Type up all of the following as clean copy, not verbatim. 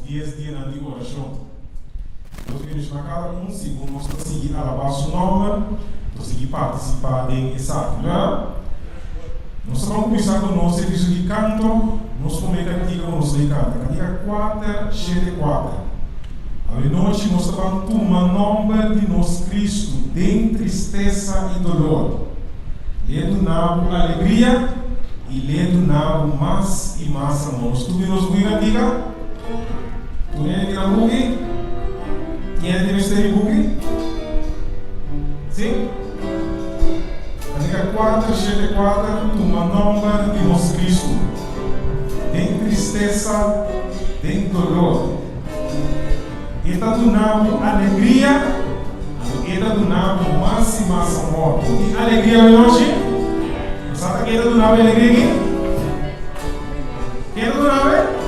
10 dias de oração. Nós queremos na cada segundo, nós conseguimos alabar o nome, conseguimos participar dessa atividade. Nós vamos começar com o nosso serviço de canto, nós vamos cantar com o nosso de canto. Cantiga 4, 7, 4. A noite nós vamos tomar o nome de nosso Cristo, de tristeza e dolor. Lendo na alegria e lendo na mais e mais amor. Nós temos uma cantiga? Tu nem na buque? Quem tem mistério buque? Sim? Cantiga 4, 7, 4. Toma nome de nosso Cristo, de tristeza, de dolor. Está donando alegria, está donando mais e mais amor. Porque alegria hoje, sabe que está donando alegria aqui? Que está donando?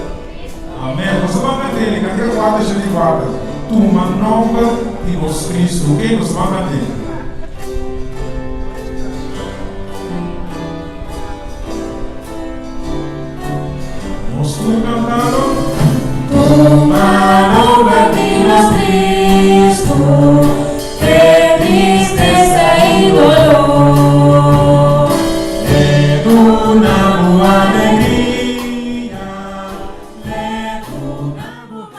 Amém. Nós vamos cantar ele, cantar 4, 7, 4. Toma nome de nosso Cristo, ok? Nós vamos cantar ele. Nós estamos cantando. Toma nome de nosso Cristo, de tristeza e dolor. Le donamos alegria, le donamos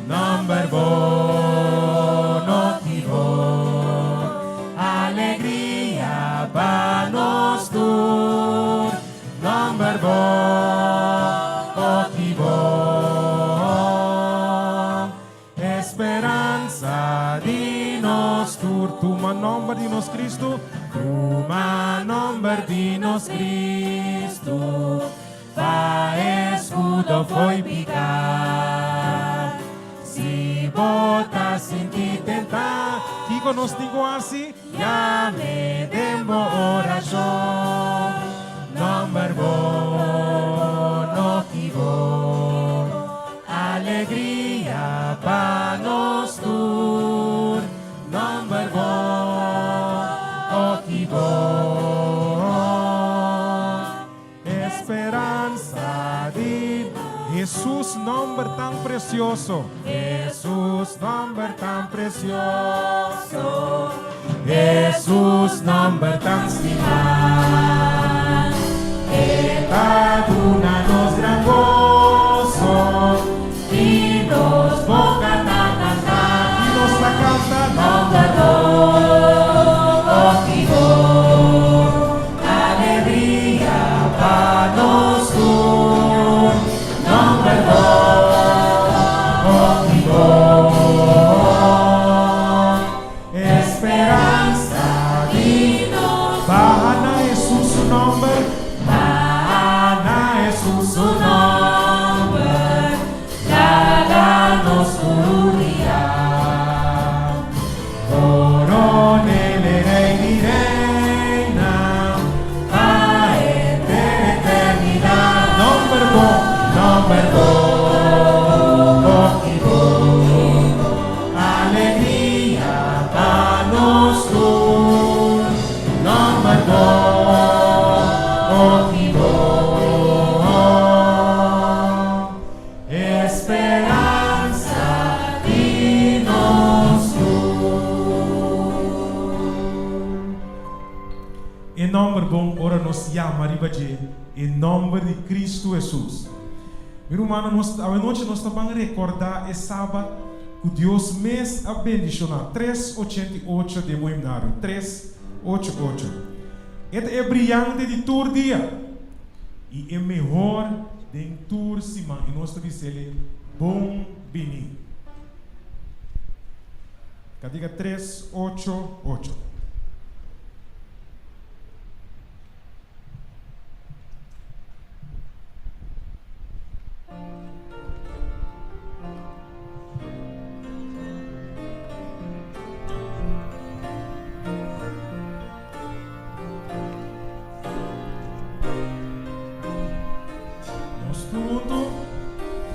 number bom, motivo, alegria para nós todos, number bom, motivo, esperança de nós todos, toma nome de nós Cristo, toma nome de nós Cristo, vai escudo foi picar, se bota sentir tentar, que conosco assim, já me demo oração, number bom, motivo, alegria para nós todos, number bom, motivo, esperança de Jesus, nome tão precioso, Jesus, nome tão precioso, Jesus, nome tão estimado, está dando-nos gran gozo, e nos vamos cantar, e nos la canta, motivo, alegria para nós todos, number motivo, esperança de nós, Bahana Jesus o nome, Bahana Jesus o nome, dá-nos glória, coronele rei de reina, a eternidade, number bom, motivo, alegria para nós todos, number bom, motivo, esperança de nós todos. Em nome bom, ora nos chama ribaje, em nome de Cristo Jesus. Meu irmão, a noite nós vamos recordar esse sábado que Deus me abençoou 388 de Moinário, 388. É brilhante de todo dia e é melhor de todo semana. E nós estamos dizendo bom bem. Diga 388.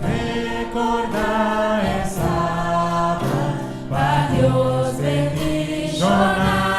Recordar essa para Deus bendicionar.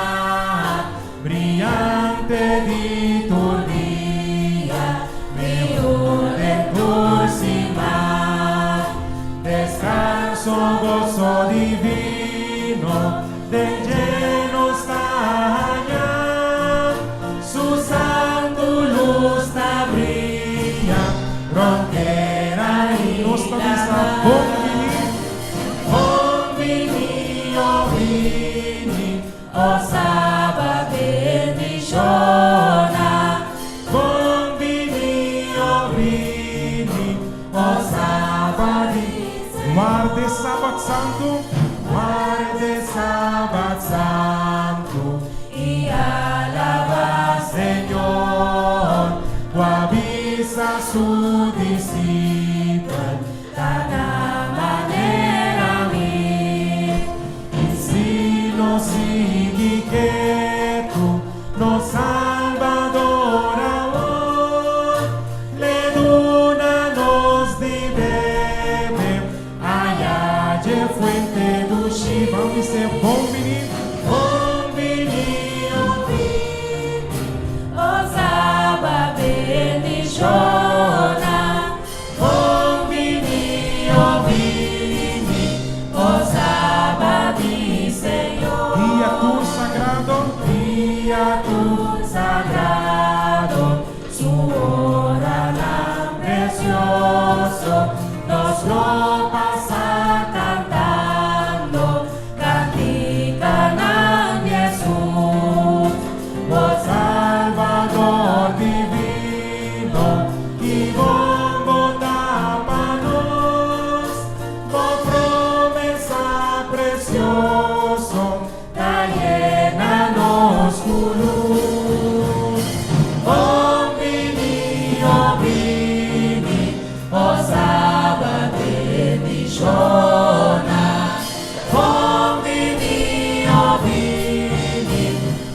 santo, guarde sábado santo, y alaba Señor, avisa su discípulo, cada manera mi, si no sigue que tú nos salvadora hoy, le dona nos de bebe, allá de fuente do chi, vamos dizer, bom menino, osaba bendicionar, osaba di Senhor, dia tu sagrado, su hora tan precioso, nos lo pasa cantando, cantican a Jesús, o Salvador divino, y bombo da para nos, por promesa precioso, da llena nos luz. Osaba bendicionar,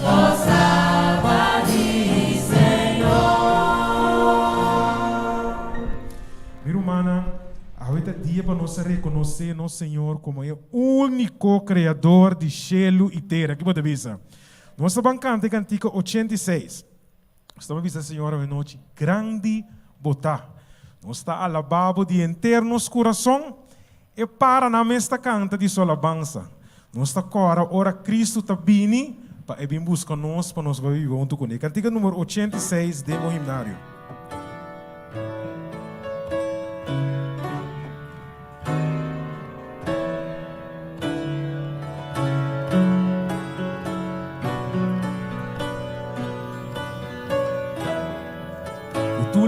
osaba di Senhor. Minha irmã, ahorita dia para nós reconhecer nosso Senhor como é o único Criador de céu e terra. Que pode dizer? Nós estamos cantando cantiga 86. Estamos dizendo, Senhor, hoje noite, grande botar. Nós está alabado de internos coração e para na mesta canta de sua alabança. Nós está agora, ora Cristo está vindo para vir buscar nós, para nós viver junto com ele. Cantiga número 86, demo himnário.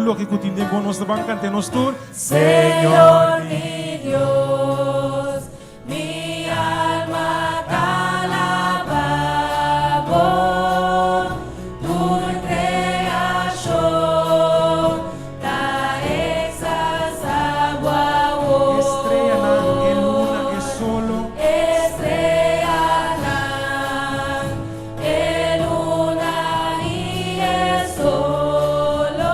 Lo que continúe con nuestra banca ante nosotros. Señor mi Dios, mi alma te alaba, tu creación te exalta, Estrella en luna es solo. estrella en luna y es solo.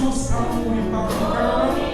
Jesus amor e palavra.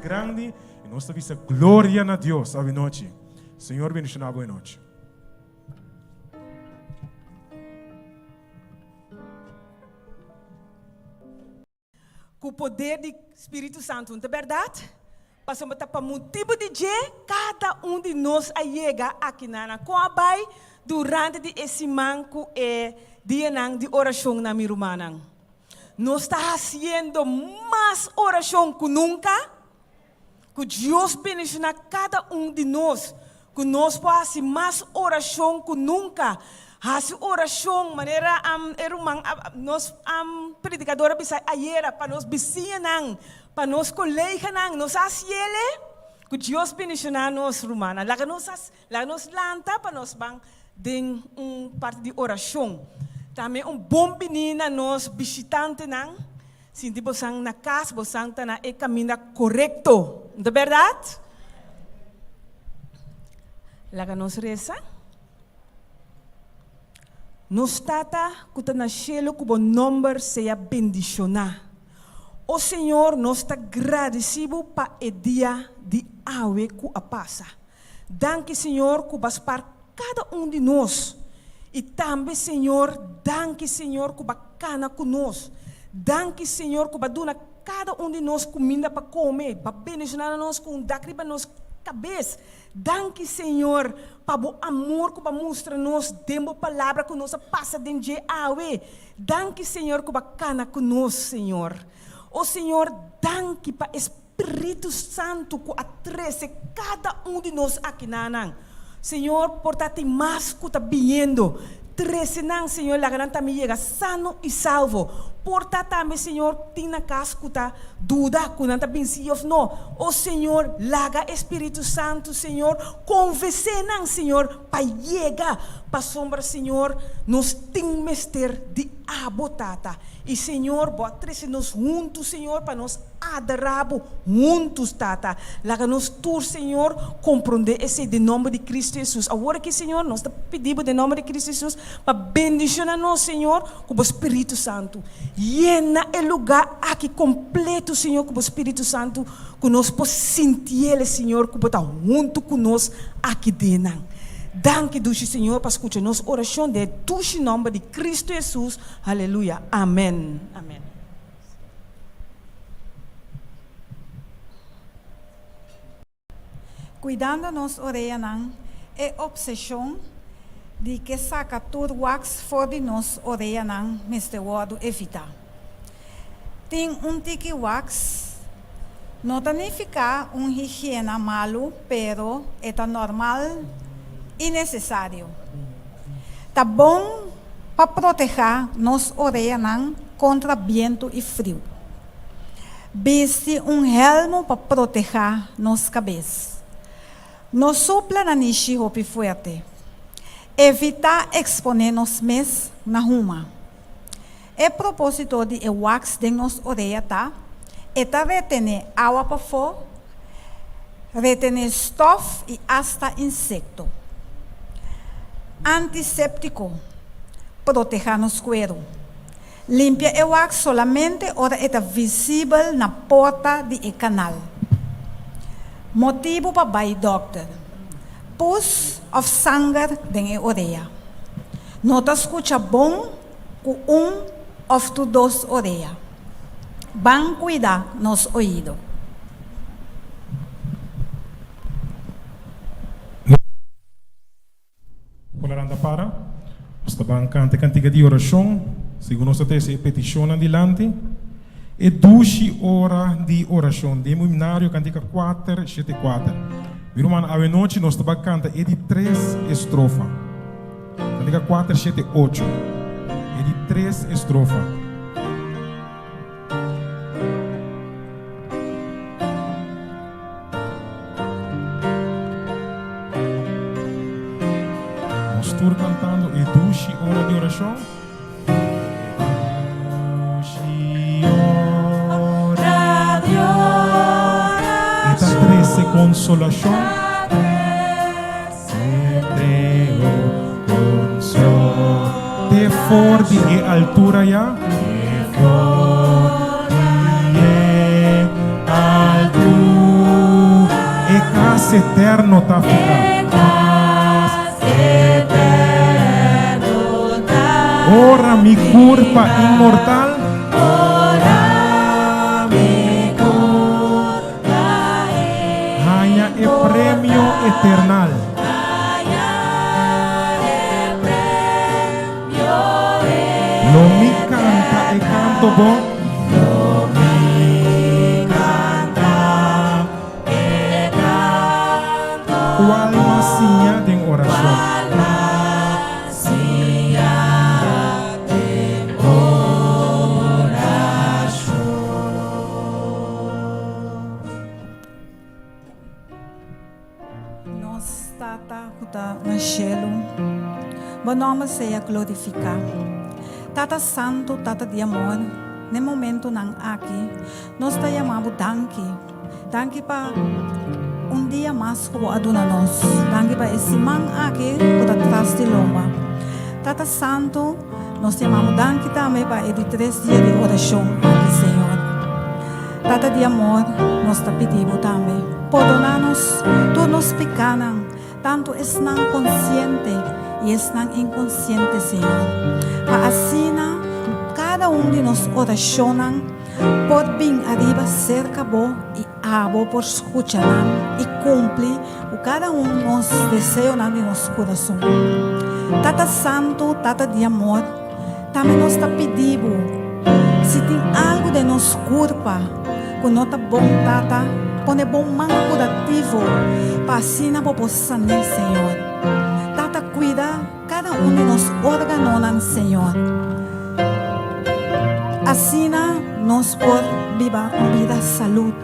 grande e nós vista glória na Deus a noite. Senhor, bendicionar a boa noite. Com o poder do Espírito Santo, não é verdade? Passamos para o motivo de que cada de nós chega aqui na Coabai durante esse manco e dia de oração na Mirumana. Nós está fazendo mais oração que nunca. Que Deus bendiga cada de nós. Que nós possamos fazer mais oração que nunca. Fazer oração, maneira nós predicadora bisa ayera para nós vizinhos, para nós colegas, nós asiele, que Deus bendiga nós romana. Lá nós lanta para nós bang den parte de oração. Também bom menina nós visitante nang, sinti bosang na casa, bosang na caminho correto, não é verdade? Lá nós reza. Nos tata que na cielo que o nome seja bendicionado. O Senhor nos está agradecido para o dia de hoje que a passa. Danke, Senhor, que vas para cada de nós. E também, Senhor, danke, Senhor, que bacana conosco. Danke, Senhor, que vai dar cada de nós comida para comer, para bendicionar nós com daqui para nós cabeça. Danke, Senhor, para o amor que vai mostrar nós, demo palavra que nós passa dentro de awe. Danke, Senhor, que bacana conosco, Senhor. O Senhor, danke para Espírito Santo que atrece cada de nós aqui na Senhor, portate mais que está vindo. Trece não, Senhor, la gran também chega sano e salvo. porta também, Senhor, tem na casa que tá dúvida, que não está bem sim ou não. O Senhor, laga Espírito Santo, Senhor, conversando, Senhor, para chegar para sombra, Senhor, nós temos ter de abotata. E, Senhor, bota nós juntos, Senhor, para nós adorar juntos, Tata. Laga nos tur, Senhor, compreender esse de nome de Cristo Jesus. Agora que, Senhor, nós pedimos de nome de Cristo Jesus para bendicionar nós, Senhor, com o Espírito Santo. Llena o lugar aqui completo, Senhor, com o Espírito Santo, que nós possamos sentir Ele, Senhor, que está junto conosco aqui dentro. Danke, Deus, Senhor, para escutar nossa oração de Deus em nome de Cristo Jesus. Aleluia. Amém. Amém. Cuidando nos orelhas é obsessão de que saca todo wax fora de nos orelhas neste word evitar. Tem tique wax, não significa higiene malo, pero é normal e necessário. Tá bom para proteger nos orelhas contra vento e frio. Veste helmo para proteger nos cabeças. Não sopla na niche roupa forte. Evita exponer nos mes na ruma. É propósito de wax de nos orelhas, tá? É retener água para fora, retener estofa e hasta insecto. Antisséptico, proteger nos cuero. Limpia o wax solamente ora é visível na porta de canal. Motivo para vai doctor. Pus of sangue den orelha. Nota escuta bom com ou duas orelhas. Van cuidar nos ouvidos. Polaranda para. Esta bancante cantiga de oração. Segundo nossa tese petição adiante. E 12 horas de oração. Demo seminário cantiga 474. Virumana, a noite nós estamos cantando é de 3 estrofas. Cantiga 478. É de 3 estrofas. Nós estamos cantando é 12 horas de oração. 12 horas. Esta 13 consolação. De for de altura ya. De for de altura. E casa eterno ta fica. Ora mi curpa inmortal. Ora mi curpa. Hanya e premio eternal. Lo mi canta e canto bom. Lo mi canta e canto. Qual masinha de oração. Nos tata kuta na cielo. Bom nome seja glorificado. Tata Santo, Tata de amor, no momento nang aqui, nós te chamamos danke. Danke para dia mais que aduna nós. Danke para esse man aqui que está atrás de lomba. Tata Santo, nós te chamamos danke também para esses 3 dias de oração aqui, Senhor. Tata de amor, nós te pedimos também. Perdonar-nos, todos nos pecados, tanto estão consciente e estão inconscientes, Senhor. Para assim, cada de nós oracionam, pode vir arriba cerca bo e abo por escutar e cumprir o cada de nós desejos de nosso coração. Tata Santo, Tata de amor, também nós te pedimos, se tem algo de nossa culpa, que não está bom, Tata, põe bom manga curativo, para assim não possa sanar, Senhor. Tata, cuida cada de nós órgãos, Senhor. Así nos por viva vida salud.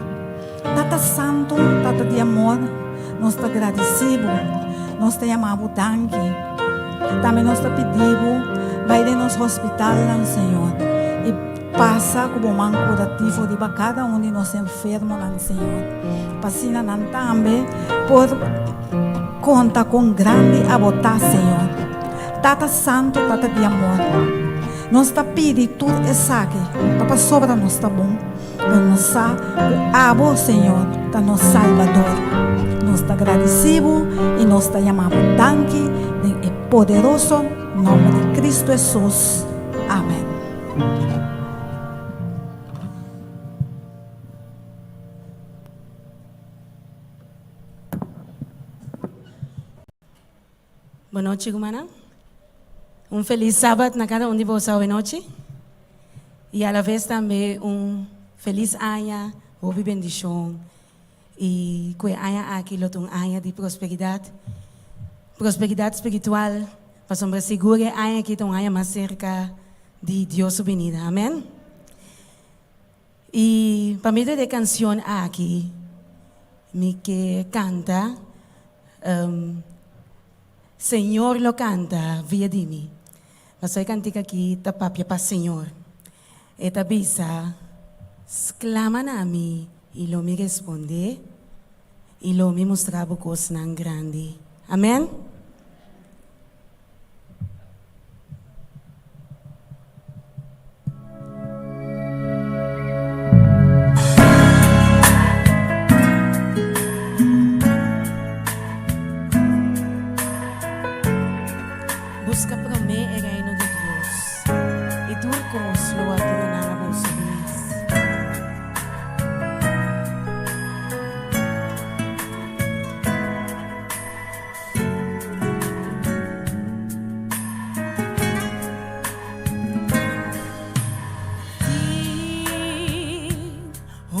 Tata santo, tata de amor, nos te agradecemos, nos te llamamos danke. Também nos te pedimos, vai de nos hospital, Senhor, e passa como man curativo de cada um de nós enfermos, Senhor. Passina também por conta com grande abotar, Senhor. Tata santo, tata de amor. Nós te pedimos tudo isso aqui, para sobra nós está bom. Nós o abo, Senhor, está nosso Salvador. Nós te agradecemos e nós te chamamos danke em poderoso nome de Cristo Jesus. Amém. Boa noite, Gumana. Feliz sábado na cada de vocês hoje noite. E a la vez também feliz ano, boa bendição. E que ano aqui lo ano de prosperidade. Prosperidade espiritual, para sombra segura, ano aqui ano mais cerca de Deus sua venida. Amém? E para mim de canção aqui, me que canta, Senhor lo canta via de mim. Mas eu cantiga aqui, tapapia para Senhor. E tabisa, exclama na mim, e lo me responde, e lo me mostrava coisas não grande. Amém? Busca para mim o reino de Deus e tua cruz lo adorará na vossa vida.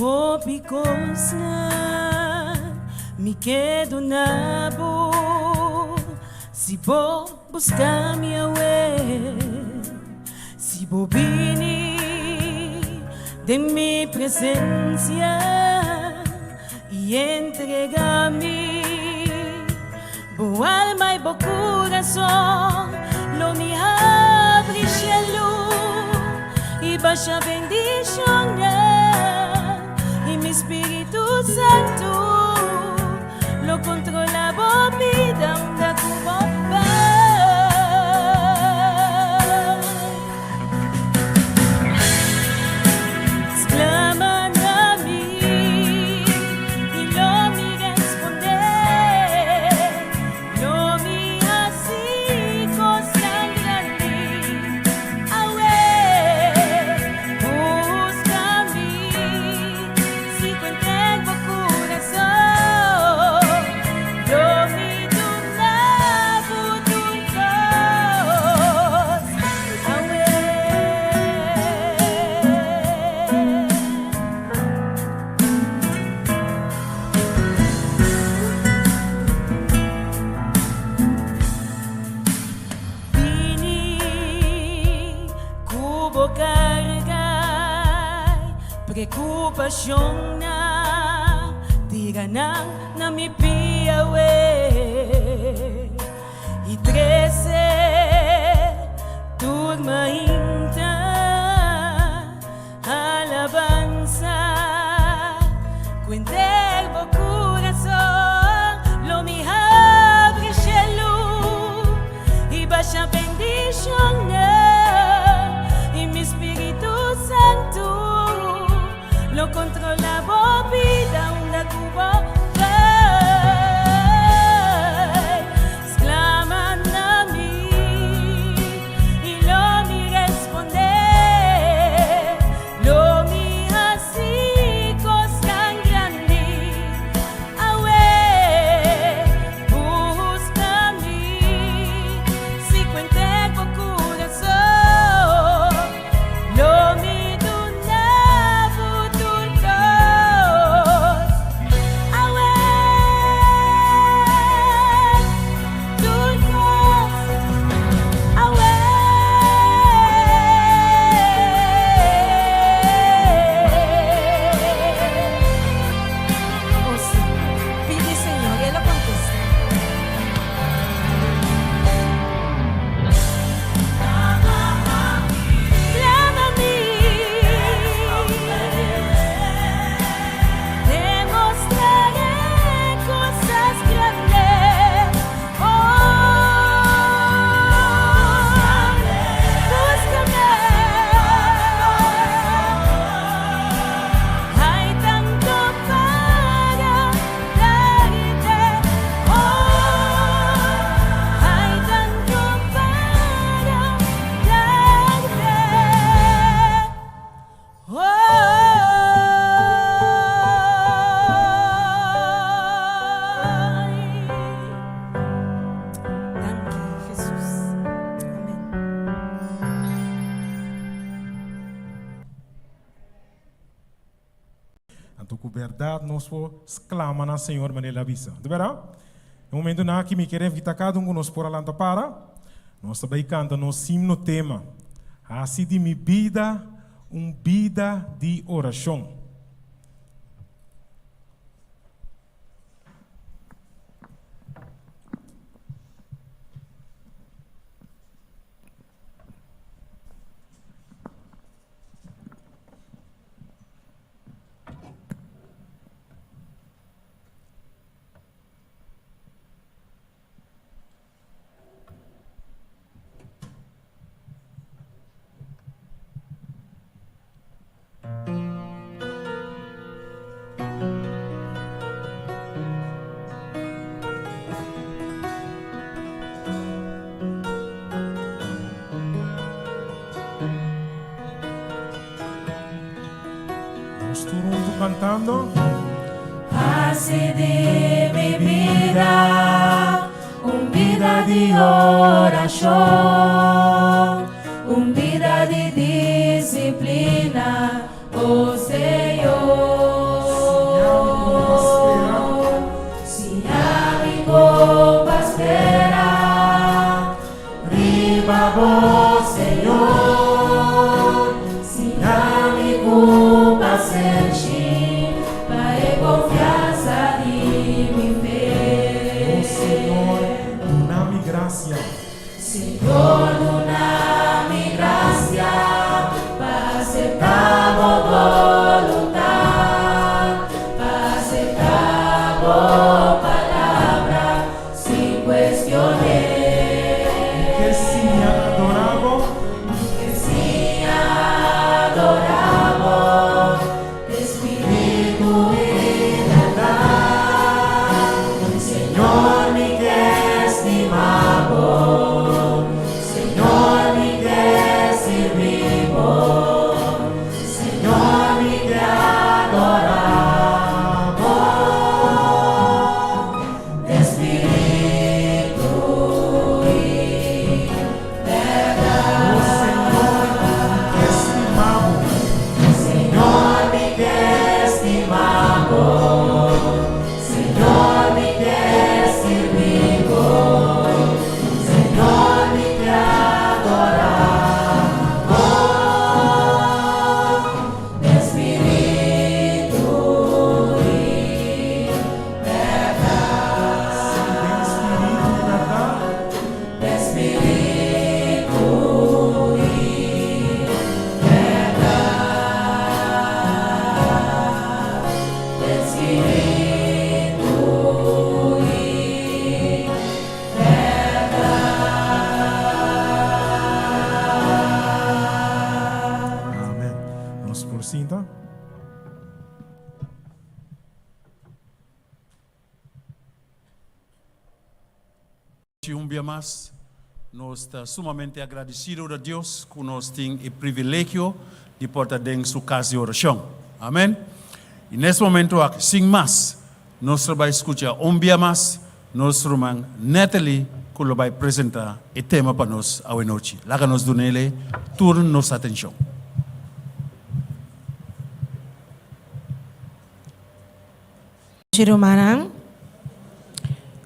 Oh, because me quedo na boa. Se vou buscar minha way, se vou vir de minha presença e entregar-me, boa alma e bom coração, lo me abre cielo e baixa bendição e meu Espírito Santo lo controla a vida da tua. Preocupação na tira na mi piawe e trece turma inta alabanza cuenter bo coração lo mi abre cielo e baixa bendição e mi Espírito Santo lo controla a vida una cuba exclama a mí y lo mi responde lo mi así cosa grande awe busca mí si cuente con corazón lo mi I Então, com verdade, nós vamos clamar na Senhor, mas Ele avisa. De verdade? No momento na que me quero invitar cada um nós por alanta para, nós também cantamos nosso himno tema. Assim de minha vida, vida de oração. Nós todos cantando. Así de mi vida, vida de oración, vida de disciplina, oh Señor. Si amigo espera, riba vos, Señor. Si amigo pasenchi, vai confianza di mi fe. Oh Senhor, dá-me graça. Señor, dona-me gracia para aceptar a voluntad, para aceptar a palabra sin cuestionar. Que sim, adoravo. Que sí adoramos, Espíritu y verdad. Señor, mi que estimamos, Señor, mi que servimos, Señor, mi que adoramos, Espíritu y verdad. Oh Senhor, que estimamos. Señor, mi que estimamos, Señor, mi que servimos, Señor, mi que adoramos, Espíritu y verdad, Espírito e verdade. Espíritu y verdad, Espíritu y verdad. Amém. Nós por cinta. Un día más, nos está sumamente agradecido a Dios que nos tiene el privilegio de poder en su casa de oración. Amén. Y en este momento, sin más, nos va a escuchar un día más, nuestro hermano Natalie, que lo va a presentar el tema para nos hoy noche. Láganos donele, turno nuestra atención. Chirumanan,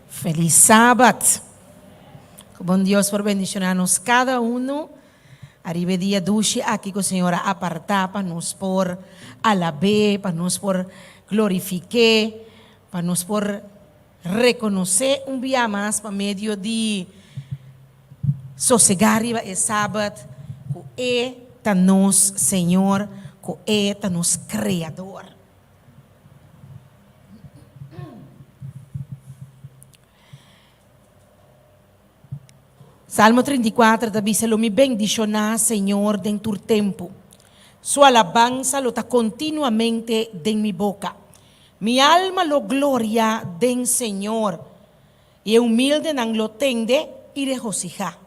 feliz sábado. Que bom Deus por bendicionar-nos cada Arriba dia duche aqui que o Senhor apartar para nos por alabar, para nos por glorificar, para nos por reconhecer dia mais para meio de sossegar e sábado, que é nos Senhor, que é nos Criador. Salmo 34 dice, lo mi bendicionar, Señor, en tu tiempo. Su alabanza lo está continuamente en mi boca. Mi alma lo gloria den Señor. Y humilde nan lo tende y regocija.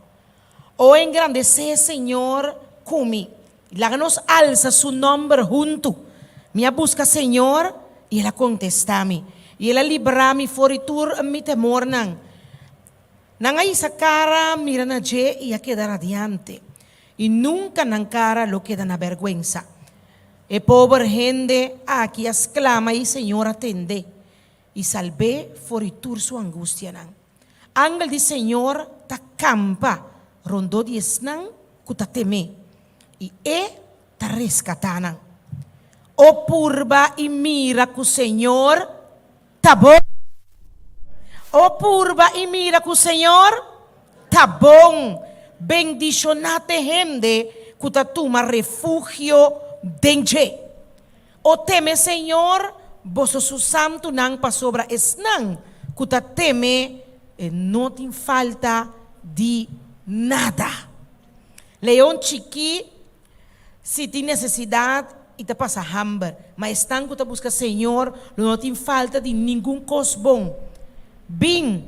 O engrandecer, Señor, cumi. Láganos alza su nombre junto. Me busca, Señor, y Él contesta-me. Y Él libra mi foritur mi temor nan. Nangay sa cara mira na je y a quedar radiante. Y nunca nan cara lo queda na vergüenza. E pobre gente aqui exclama e Senhor atende. E salve foritur sua angústia nan. Angel di Senhor ta campa rondo di esnan kuta teme. E ta rescatanan. O purba e mira que o Senhor tá bom. O purba e mira que o Senhor tá bom. Bendicionate gente que ta toma refúgio dentro. O teme Senhor, vosso su santo não pa sobra esnan que ta teme e não tem falta de nada. Leão chiqui, se tem necessidade, e te passa hambre, mas estão que te busca Senhor, não tem falta de nenhum coisa bom. Bem,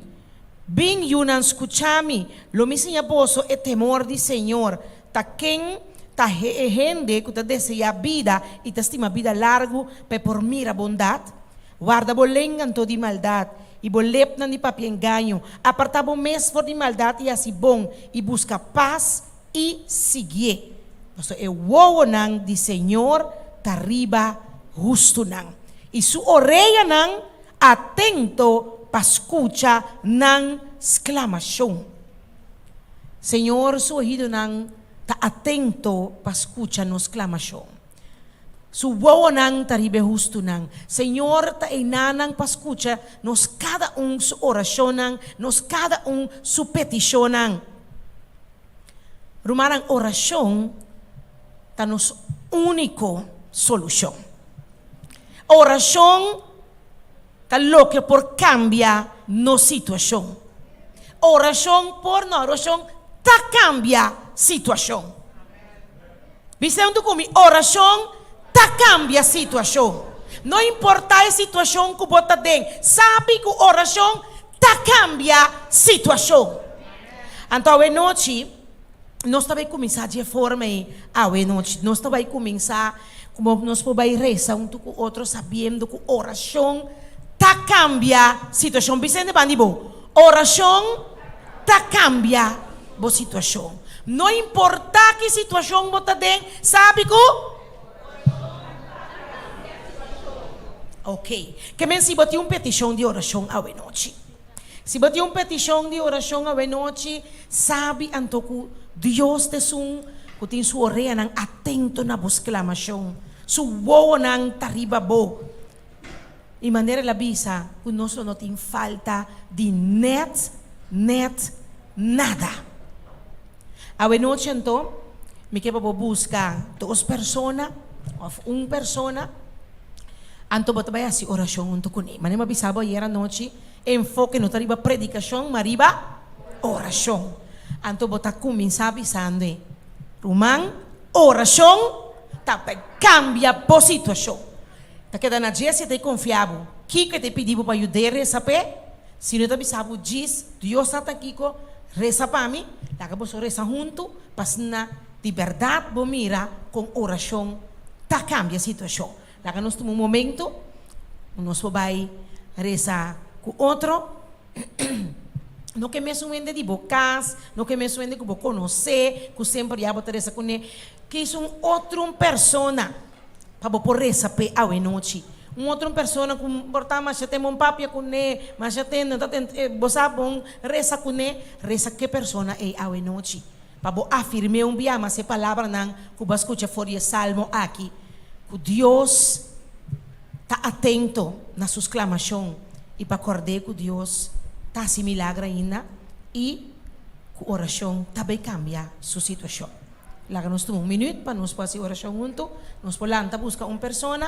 yunan escuchami, lo me enseña poso é temor de Senhor. Ta quem ta gente que te deseja vida e te estima vida largo, para por mira bondade, guarda bolengan to de maldade e bolep nan de papi enganho, aparta bo mes for de maldade e assim bom e busca paz e seguir. Então, é o nang de Senhor tariba justo nang. E su orelha nang atento para escucha nang exclamação. Senhor, su ouvido nang ta atento para escucha nos exclamação. Su voz nang tariba justo nang. Senhor, ta inanang para escucha nos cada su oração nang, nos cada su petição nang. Rumarang oração ta nos único solução. Oração ta lo que por cambia no situação. Oração por na oração ta cambia situação. Dizendo comigo, oração ta cambia situação. Não importa a situação que você tem, sabe que oração ta cambia situação. Então, a noite nós também começar de forma nós também começar como nós podemos rezar um com o outro sabendo que oração tá cambia situação. Vicente Bandibo, oração tá cambia a situação. Não importa que situação você tem, sabe que ok. Que men se botar petição de oração à noite. Se botar petição de oração à noite, sabe antoku Deus te sun, que tem sua orelha nang atento na exclamação, su voz nang tariba bo. E maneira la bisa, que nós não tem falta de net nada. A noite então, me quero buscar 2 pessoas, ou 1 pessoa, anto bota vai assim oração unto com ele. Mas não bisaba era noite, enfoque no tariba predicação, mariba oração. Anto bota começar avisando, Rumang, oração, tá cambia a situação. Tá queda na dia se te confiável, que te pediu para ajudar a saber, se não te avisava, diz, Deus está aqui, reza para mim, lá que você reza junto, para na de verdade, vou mirar com oração, tá cambia a situação. Lá que nós temos momento, nós vamos rezar com outro. Não que me suende de bocas, não que me suende que vou conhecer, que sempre já vou ter essa com ele, que é outra persona para vou por essa pe ao noite. Outra persona com portar mas já tem um papo com ele, mas já tem você bom reza com ele, reza que persona é ao noite. Para vou afirmar biama essa palavra não, que vou escutar fora salmo aqui, que Deus está atento na sua exclamação e para acordar que Deus tá se milagre ainda e a oração também cambia sua situação. Lá nós temos minuto para nós fazer oração junto, nós podemos buscar uma pessoa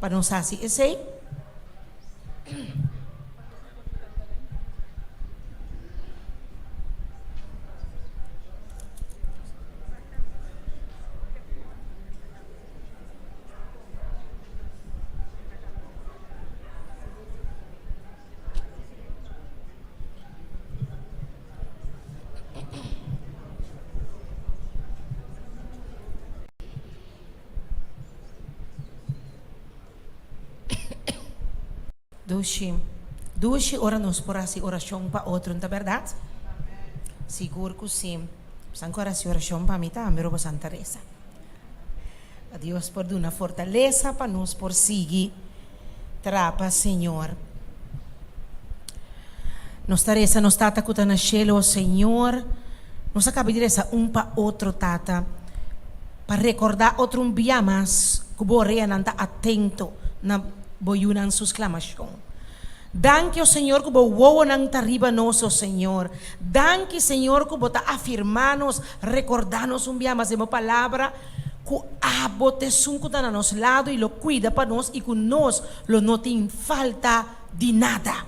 para nós fazer esse. Duas horas nós por assim oração para outro, não é verdade? Seguro que sim. Mas agora se oração para mim também, mas Santa Teresa. A Deus por dar uma fortaleza para nós por seguir. Trapa, Senhor. Nos taresa, nos tata kuta na cielo, Senhor. Nos acaba de dizer um para outro, tata. Para recordar outro dia mais, que boreia não está atento na boiunan sus clamação. Danke, o Senhor, que boa não está riba nosso, Senhor. Danke, Senhor, que bota afirmar-nos, recordar-nos dia mais de uma palavra, que abote sunco na nosso lado e lo cuida para nós e que nós lo não tem falta de nada.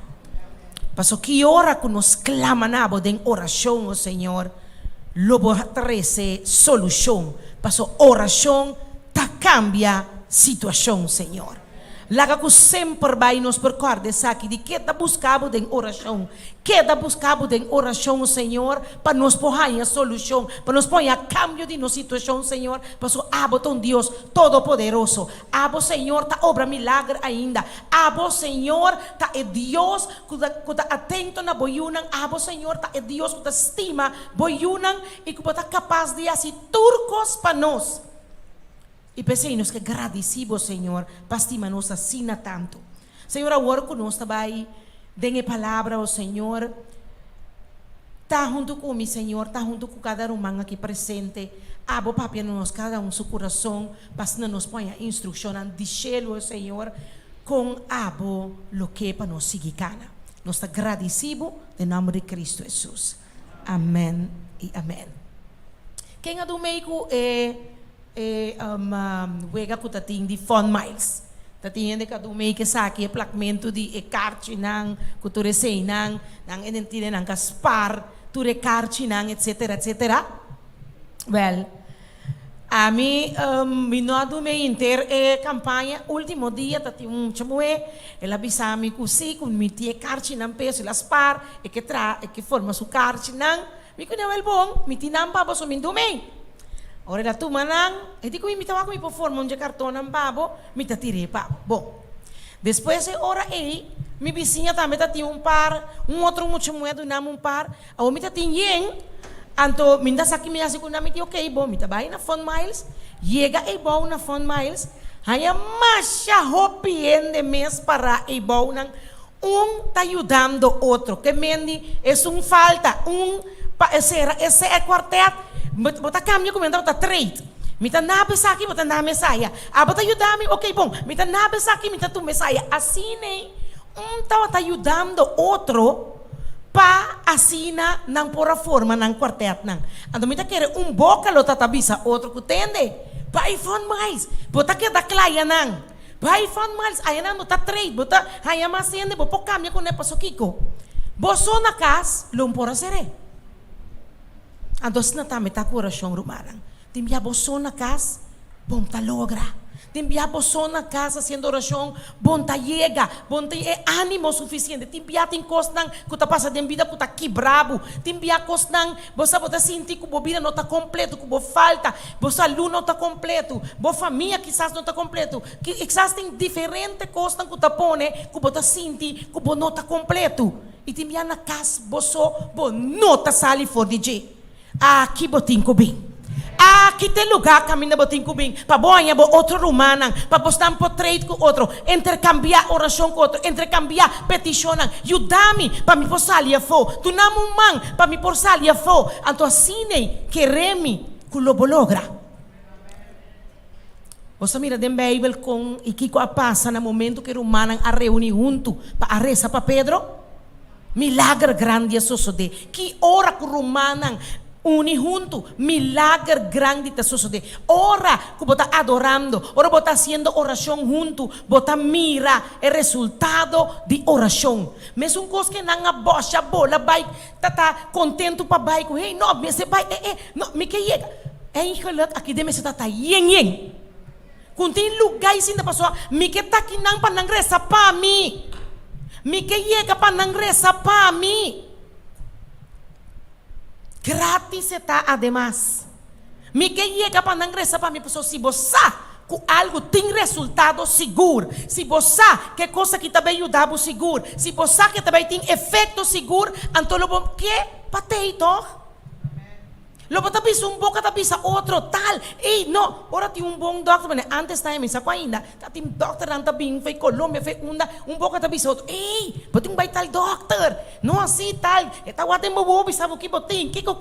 Paso que hora que nos clama na em oração, o Senhor, lobo trece solução. Paso oração ta cambia situação, Senhor. Laga que sempre vai nos percorrer aqui de que está buscando em oração. Que está buscando em oração, Senhor, para nos pôr a solução, para nos pôr a cambio de nossa situação, Senhor. Paso abo ton Deus todo-poderoso. Abo, Senhor, ta obra milagre ainda. Abo, Senhor, ta é Deus que está atento na boiunan. Abo, Senhor, ta é Deus que está estima boiunan e que está capaz de fazer turcos para nós. E pensei-nos que agradecemos, Senhor, para estimar-nos assim tanto. Senhor, agora conosco também, dengue palavra ao Senhor. Está junto comigo, Senhor, está junto com cada irmão aqui presente. Abo, papi, nos cada seu coração, para que nos ponha instrução, deixe-lo, Senhor, com abo, lo que para nos seguir cana. Nós agradecemos, em nome de Cristo Jesus. Amém e amém. Quem é do meio wega ko tating di Fond Miles. Tating de kadu may kasaki plakmento di karchi nang kuturesay nang identidade nang kaspar ture karchi nang etc. Well, a mí minado me inter campaña último dia tati chamue ela bisami kusi kun mitie karchi nang peso las par que forma su karchi nang mi kunawel bong mitinam pa so mindume. Ora la tu manang, e di cui mi tava mi po forma un cartone un pavo, mi ta tiri pavo. Bom. Después ora mi vizinha também tá tinha um outro mucho moedo nam um par, a mi ta tinha anto minda saki mi asi kuna mi ti okay, bom, mi ta vai na Fond Miles, llega bom na Fond Miles, haya masha hopi de mês para bom nang tá ajudando outro, que mendi é falta, esse é quarteto. Bota cambio comenta bota trade. Mita nabe saki bota na Messiah. Bota ajudar-me, ok bom. Mita nabe saki mita tu Messiah. Assim nem tá ajudando outro pa assina nang pora forma nang quartet nang. Ando mita querer boca lo tatabisa outro que tende. Pai Fond Miles. Bota que da claia nang. Pai Fond Miles aí nang bota trade, bota aí mas sende bota cambio com ne pasokiko. Boso na kas lumpora sere. Andos na tami ta coração rumarang. Timbia boso na casa, bom ta logra. Timbia boso na casa haciendo oração, bom ta llega, bom ta ânimo suficiente. Timbia tin costan que ta passa de vida puta que brabo. Timbia costan, bosa bota sentir que bo vida não tá completo, que bo falta, bosa aluno não tá completo, bo família quizás não tá completo. Que existem diferentes costan que ta pone, que bota sentir que bo não tá completo. E timbia na casa boso, bo não ta sali for DJ. Aqui botin kubing. Aqui tem lugar caminho botin kubing. Para boia bo outro rumanang, para postar por trade com outro, intercambiar oração com outro, intercambiar petição. Ajudame para me posar ali a fo. Tu namu man para me posar ali a fo. Anto assim queremi kulo bologra. Você mira den Bible com e que passa no momento que rumanang a reunir junto para reza para Pedro. Milagre grande sucede. Que ora que rumanang uni junto, milagre grande te sucede. Ora que bota adorando, ora bota haciendo oración junto, bota mira el resultado de oración. Mas un cosa que nanga bocha bola vai tá contento para vai com hey no, me se vai no, me que llega. Geluk aqui de me se tá yeng. Kuntin lugar sin da pessoa, me que tá aqui nang panang resa pa mi. Me que llega panang resa pa mi. Gratis está además. Me que llega para não regressar para mim, pessoa, se você com algo tem resultado seguro, se você que coisa que também ajudava seguro, se você que também tem efeito seguro, então o bom que pateito. Lobo tapis boca tapis outro tal. Ei, no, ora ti bom doctor, mas antes time sa ainda, ti doctor nang tabing foi Colômbia, foi boca tapis outro. Ei, boting vai tal doctor. No assim tal, eta watem bobo sabe que boting, kiko.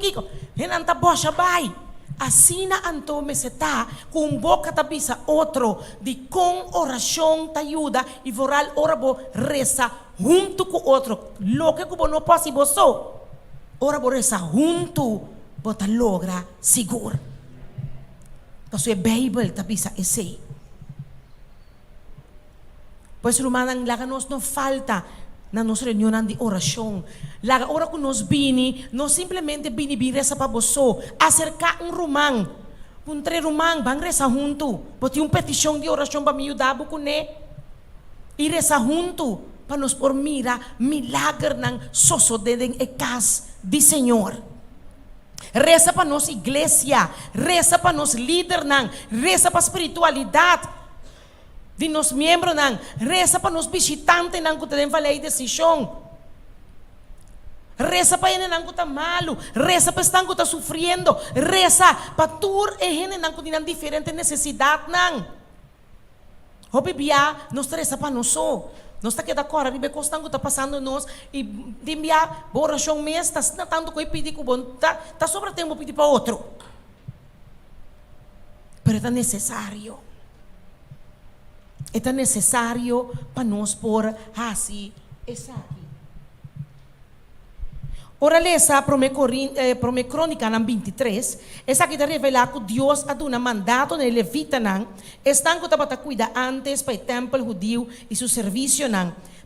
Henanta bosha bai. Assim na anto meseta com boca tapis outro de com oração te ajuda e voral orabo reza junto com outro. Lo que como não possível só. Orabo reza junto. Bota logra seguro. Kasi a Bible tapisa esse. Pois rumanang laga nos não falta na nossa reunião de oração. Laga ora que nos bini, não simplesmente bini reza para você. Acercar rumang. Puntre rumang, bang reza junto. Boti petição de oração para me ajudar com ne. E reza junto para nos por mira milagre nang sosodeden e cas de Senhor. Reza para nossa igreja, reza para nos líder, reza para a espiritualidade de nos membros, reza para nos visitantes que tem falei decisão. Reza para ele que está malo, reza para estar que está sofrendo, reza para tur e gente que tem diferentes necessidades. Obibia, nós reza para nós. Nós está aqui da cora, ribe costang que está passando nós e dimbia oração mês, está tanto que pedir com bom, tá sobra tempo pedir para outro. Pero é necessário. É necessário para nós por assim essa aqui. Ora lesa prome crônica 23, essa aqui está revelar que Deus aduna mandato ne levita estão que estava cuida antes para o templo judeu e seu serviço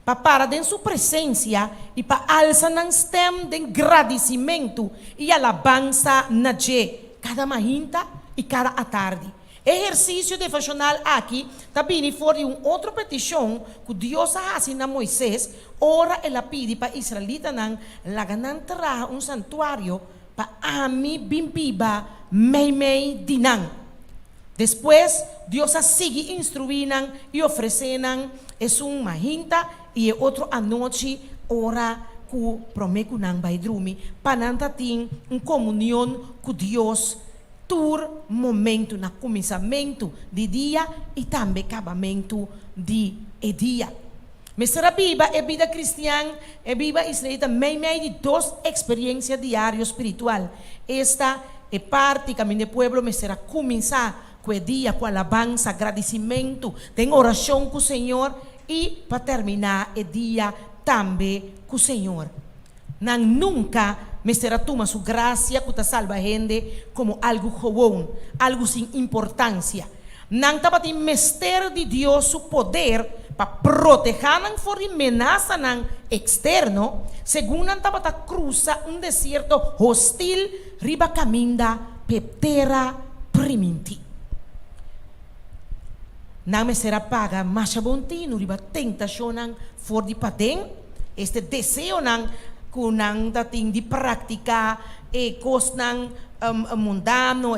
para den sua presença e para alçar stem de agradecimento e alabança na cada manhã e cada tarde. Exercício devocional aqui também foi outra petição que Deus faz a Moisés. Ora ela pede para Israelita la ganantara santuário para ami bimbiba mei dinang. Depois Deus sigue instruindo e oferecendo mahinta e outro a noite ora que promete nang vai dormir para nantating comunhão com Deus. Tur momento na começamento de dia e também acabamento de dia. Mas a Bíblia é vida cristã, é vida israelita, meio de duas experiências diárias espiritual. Esta é parte caminho do povo, mas será começar com o dia, com alabança, agradecimento, tem oração com o Senhor e para terminar o dia também com o Senhor. Não nunca me será toma sua graça que te salva a gente como algo comum, algo sem importância. Não estava de mistério de Deus, seu poder para proteger não for ameaça não externo, segundo não estava de cruzar deserto hostil, riba caminda terra primiti. Não me será paga, mas a bontino riba tentação não for de patem, este desejo não kunang dating di praktika cos ng mundano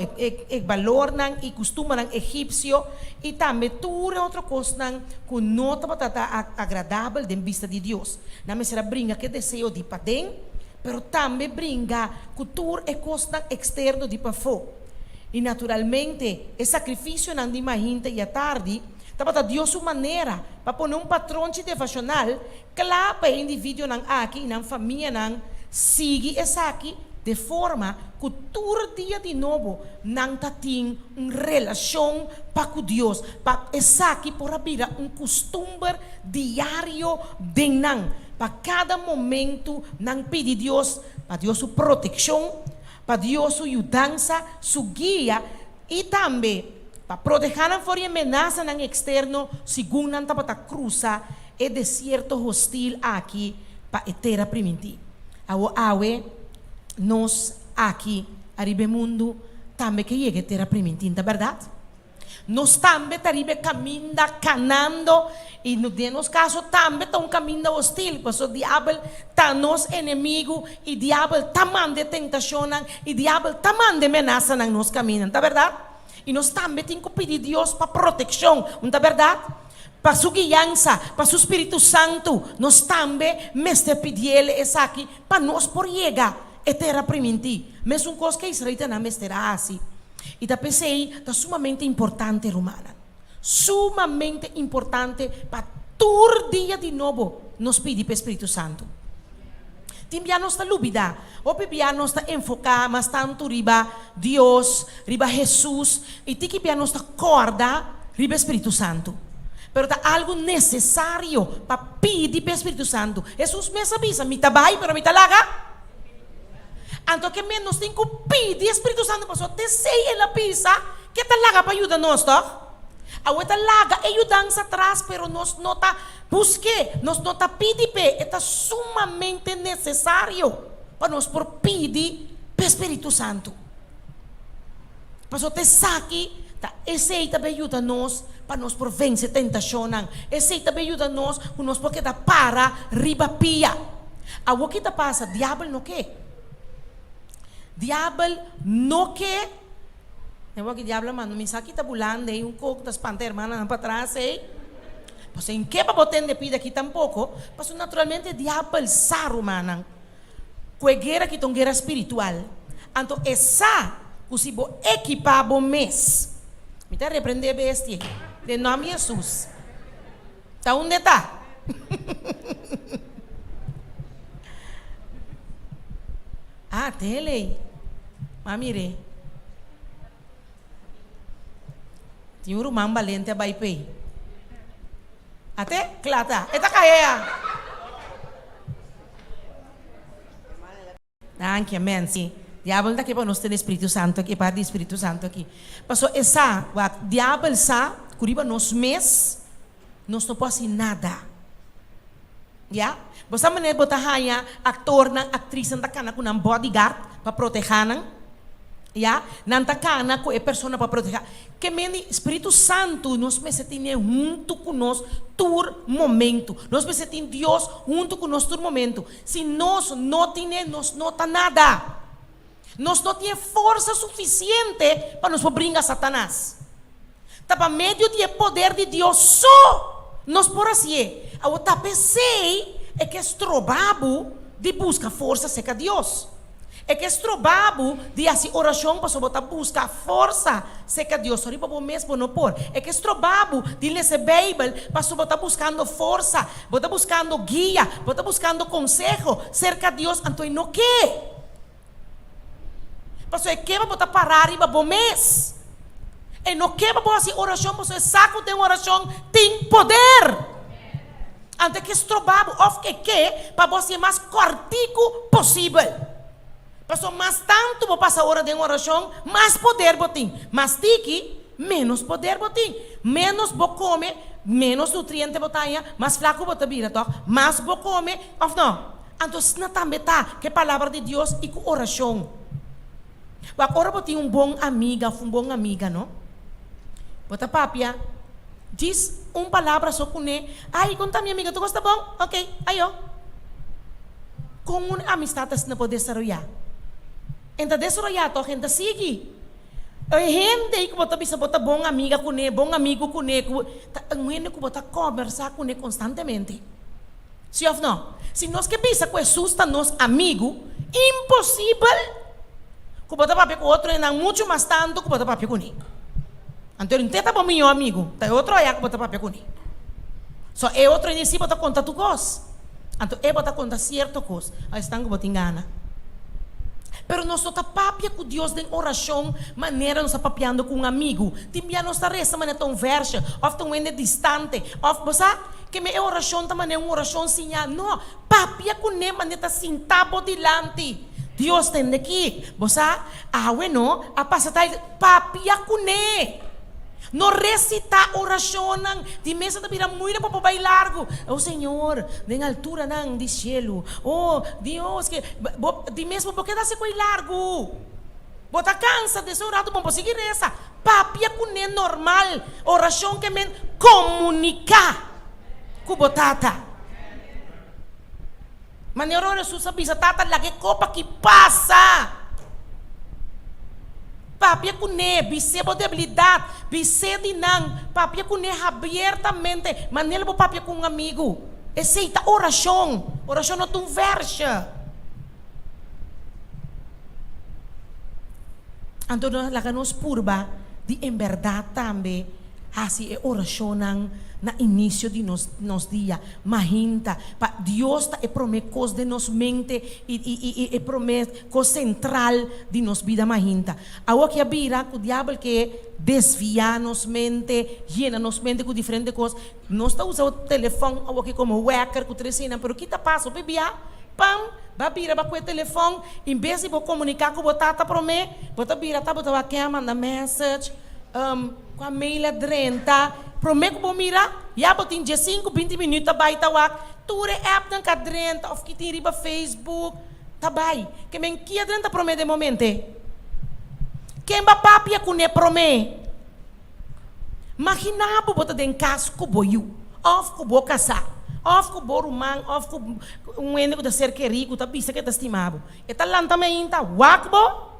valor ng costuma ng Egipcio e também tudo outra coisa ng kunota patata agradável de vista de Deus. Na me será brinca que desejo de padem, pero também brinca cultura e coisa externo de pafo. E naturalmente, o sacrifício ng di mahinta e a tarde Tapos Deus sua maneira para pôr patrão de devocional claro para o indivíduo não aqui não família não sigue essa aqui de forma que todo dia de novo não tem uma relação com Deus para essa aqui por abrir costume diário de não para cada momento não pedir Deus para Deus sua proteção para Deus sua ajudança sua guia e também para proteger a fora ameaça no externo, segundo não está cruza o deserto hostil aqui para a terra primitiva. Awe nós aqui arriba mundo também que chega a terra primitiva, é verdade? Nós também arriba caminhando, canando e no nosso caso também está caminho hostil, porque o diabo está nosso inimigo e o diabo está mandando tentação e o diabo está mandando ameaça no nosso caminho, é verdade? E nós também temos que pedir a Deus para proteção, não é verdade? Para sua guiança, para o Espírito Santo. Nós também, mestre, pedir Ele essa aqui, para nós por chegar etera primiti. Mas coisa que Israel na mestera assim. E da pensei, tá sumamente importante, romana. Sumamente importante para todo dia de novo nos pedir para o Espírito Santo. Timbia nos está lúbida, o pibia nos está enfocar mas tanto riba Deus, riba Jesus, e tiki pia nos está corda riba Espírito Santo. Pero tá algo necessário para pedir para o Espírito Santo. Jesus me avisa, me tabai, pero me talaga. Anto que menos tem que pedir Espírito Santo para só te sei ela pisa, que talaga para ajudar nós, tá? A outra laga ajudando atrás, pero nós não tá busque, nós não tá pedir, é sumamente necessário para nós por pedir para o Espírito Santo. Para só te saque, tá? Esse aí também ajuda nós para nós por vencer tentação. Esse aí também ajuda nós porque tá para riba pia. A o que tá passa, diabo não quer. Diabo não quer. Eu vou que diabo mano, me saque tá bulando aí coco das panter mana para trás aí. Pois em que para botar de pida aqui tampouco, pois naturalmente diabo saru manan. Coegueira que tem guerra espiritual. Então essa o se bo equipar bom mês. Me tá repreender bestia. De nome Jesus. Tá onde tá? Ah, tele. Mas mire. Tinha um rumang valente a baipei. Até clata. Eta kaya. Thank you, amen. Sim. Diabo tá aqui para nós ter Espírito Santo aqui, para o Espírito Santo aqui. Passou essa, o diabo sa, curiba nos mês, nós não pode nada. Ya? Basta maneira botar hanya ator na atriz na kana com um bodyguard para proteger. Ya? Nanta kana com a pessoa para proteger. Que meni Espírito Santo nos mesetinha junto conosco todo momento. Nós mesetinha Deus junto conosco todo momento. Se nós não temos, nós não tá nada. Nós não temos força suficiente para nos brincar Satanás. Tá para meio de poder de Deus só nós por assim. A outra pensei é que é estrobabo de buscar força seca Deus. É que é estrobabo de assim oração para botar buscar força seca Deus. Só para mesmo não por. É que é estrobabo de ler a Bíblia para botar buscando força, botar buscando guia, botar buscando consejo cerca de Deus. Então não quer. Pastor, é que vai botar parar e vai bom mês. E não que vai botar oração, pastor, saco de oração tem poder. Antes que estrobabo, of que para você mais cortico possível. Pastor, mais tanto vou passar hora de oração, mais poder botim. Mais tiki, menos poder botim. Menos vou comer, menos nutriente botanha, mais flaco vou tabira, toc. Mais vou comer, of não. Então, não também tá que palavra de Deus e com oração. Agora você tem bom amiga, não? Bota papia, diz palavra só com ele. Ai, conta minha amiga, tu gosta bom? Ok, aí ó. Com uma amistade assim não pode desarrollar. Então desarrollar, a gente segue. A gente que bota bisa bota bom amiga com ele, bom amigo com ele, a gente que bota conversar com ele constantemente. Se ou não? Se nós que bisa com Jesus está nosso amigo, impossível. Que bota papel com outro ainda muito mais tanto que bota papel com ele. Então não tem para meu amigo, tem outro aí que bota papel com ele. Só é outro ainda se bota conta tu coisa. Então é bota conta certo coisa. Aí estão que bota engana. Pero nós não tá papia com Deus em oração, maneira nós tá papiando com um amigo. Timbia nós tá resta maneira tão versa, of tão ende distante, of você que me oração tá maneira uma oração sinha, não, papia com ele maneira tá sentado dilante. Deus tem aqui, você bueno, a passar papia com ele. Não recita oração de mesa da vira muito para bem largo. Oh Senhor, de altura nang de cielo. Oh Deus que de mesmo porque dá se coi largo. Bota cansa de orado para seguir essa. Papia com ele normal. Oração que men comunicar com botata. Maneiro Jesus sabe sa tata lagi copa que passa. Papia com ele, bise bo debilidade, bise de não, papia com ele abertamente, maneiro bo papia com um amigo. Essa é oração não tem versa. Ando laga nos purba di em verdade também assim é oração na início de nos dia mahinta pa Deus tá é promete de nos mente e promete coisa central de nos vida mahinta awo que abira o diabo que desvia nos mente llena nos mente com diferentes coisas nós tá usando o telefone awo que como wecker com trecina pero que tá passa bebia pam ba bira ba com o telefone em vez de comunicar com o tata promete bota bira tá bota que manda message com a mail adrenta promete que mira já botin 5-20 minutos vai tawak ture app ng kadrenta of kiti riba Facebook tabay que men que adrenta promete de momento quem ba papia kune promete imagina po bota den casco boyu of ko bo casa of ko bo rumang of ko um ende ko da ser que rico tá bisa que tá estimado eta lanta me inta wakbo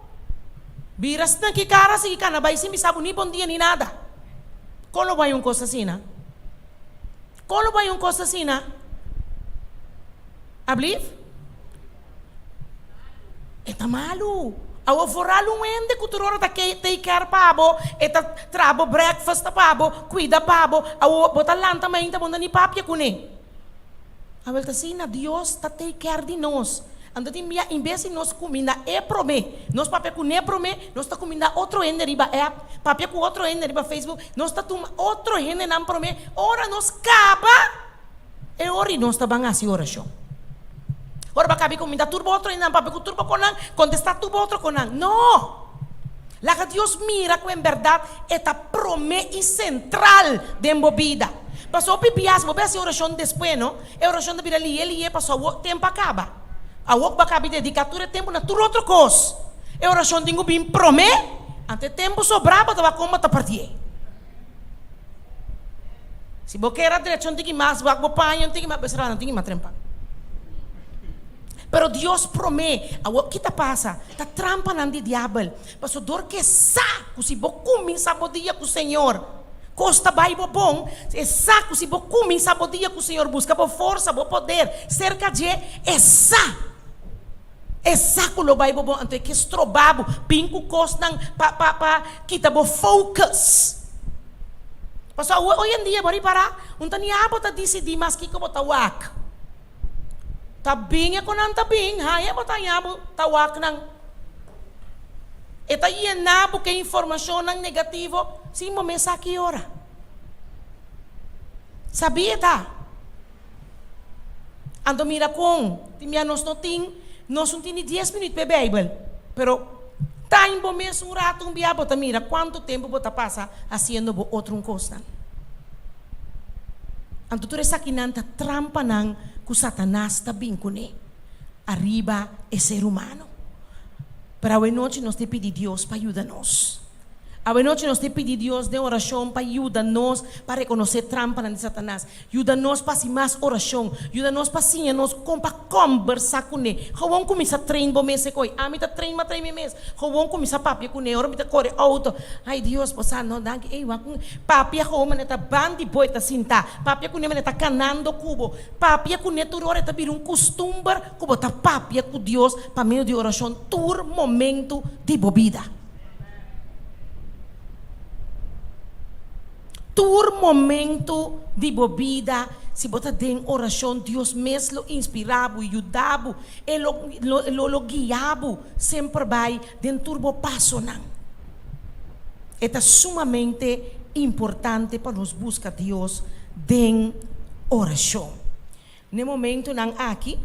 biras na que cara se que na vai se me sabe ni bom dia ni nada. Como vai coisa assim, né? Como vai coisa assim, né? Abliv? Eta malu. Awo foralo ende kuturora ta take care pabo, eta trabo breakfast pabo, cuida pabo, awo botalanta mainta bonda ni papia kune. Awel ta sina Dios ta take care de nós. Ando timia em vez de nós comida é prome, nós papel com é prome, nós tá comida outro ende riba app, papel com outro ende riba Facebook, nós tá tuma outro ende não prome, ora nós caba, e ora nós tá bang assim oração. Ora ba cabe comida turbo outro ende não papel com turbo conan, contestar turbo outro conan, não. La que Dios mira que en verdad esta prome e central de embobida. Passou pipias, mo besi oração depois, no? É oração de birali, ele passou o tempo acaba. A wok baka bi dedicatura tempo na tudo outro coisa. É oração tingo bem prome, ante tempo sobrava tava como ta partie. Se boqueira direção tingi mais, bak bopanho tingi mais besrana tingi mais trempa. Pero Dios promete, a wok kita passa, ta trampa nan di diablo. Paso dor que sa, kusi bokumin sabodia ku Senhor. Costa vai bom, é saco se bocumin sabodia que o Senhor busca por força, por poder, cerca de essa. Essa que lo vai bom, então que estrobabo, pinco costan pa kita bo focus. Pasal hoje em dia bari para, tania bota decidi mas que bota wak. Tabing ako nang tabing, haya bota yabo tawak nang. Eta ienabo que informação nang negativo, sim mo mesa que ora. Sabia tá? Ando mira com, timia nos não tem nós não temos 10 minutos para a Bíblia, pero time bom mesmo rato um dia bota mira quanto tempo bota passa fazendo outro coisa. Anto tu resa kinanta trampa nang ku Satanás ta bincune arriba é ser humano. Para a noite nós te pedir Deus para ajudar-nos. A noite nós te pedir Deus de oração para ajudar-nos para reconhecer trampa de Satanás. Ajuda-nos para mais oração. Ajuda-nos para sim, nós para conversar com ele. Vamos começar a treinar bom mês coi. A mim tá treinar mês. Vamos começar papi com ele. Ora me tá corre auto. Ai Deus, posa não dá que papi a como neta bandi boy tá sinta. Papi com ele tá canando cubo. Papi com ele tu ora tá vir costume cubo tá papi com Deus para meio de oração tur momento de bebida. Tur momento de bebida, se bota em oração, Deus mesmo inspirava, ajudava, ele lo guiava, sempre vai dentro do passo não. É sumamente importante para nos buscar Deus em oração. No momento não aqui,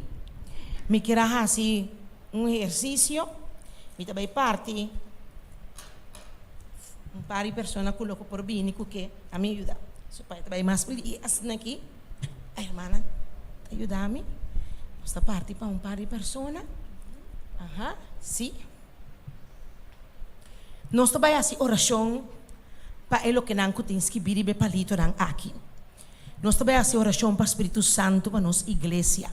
me quero fazer exercício, me também parte. Um par de pessoas coloco por bínico que a me ajuda. So pai também mais feliz aqui. A irmã ajuda-me. Esta parte para um par de pessoas. Aha, sim. Nós também assim oração para ele que não tens que vir e palito não aqui. Nós também assim oração para o Espírito Santo para nossa igreja.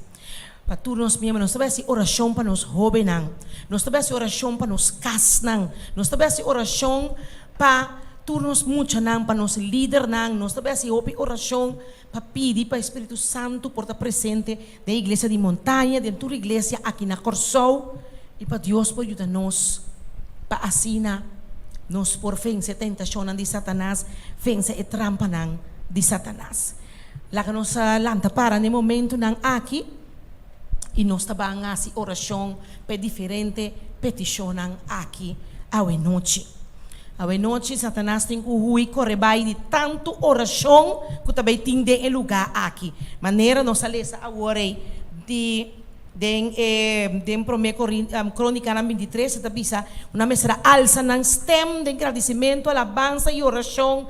Para todos nós membros, nós também assim oração para nos jovens. Nós também assim oração para nos casas. Nós também assim oração para turnos mucho nang para nos líder nang nós também assim oração para pedir para o Espírito Santo por estar presente da igreja de montanha dentro da igreja aqui na Corsou e para Deus para ajudar-nos para assim nos por vence tentação de Satanás, vence e trampa de Satanás. Lá que nós lanta para no momento nang aqui e nós tabang ngasi oração pe diferente petição nang aqui awe noite. Awe noite Satanás tem que hui correbai de tanto oração que também tem de lugar aqui. Maneira nós lesa agora de den crônica 23 está bisa uma mesra alça nang stem de agradecimento, alabança e oração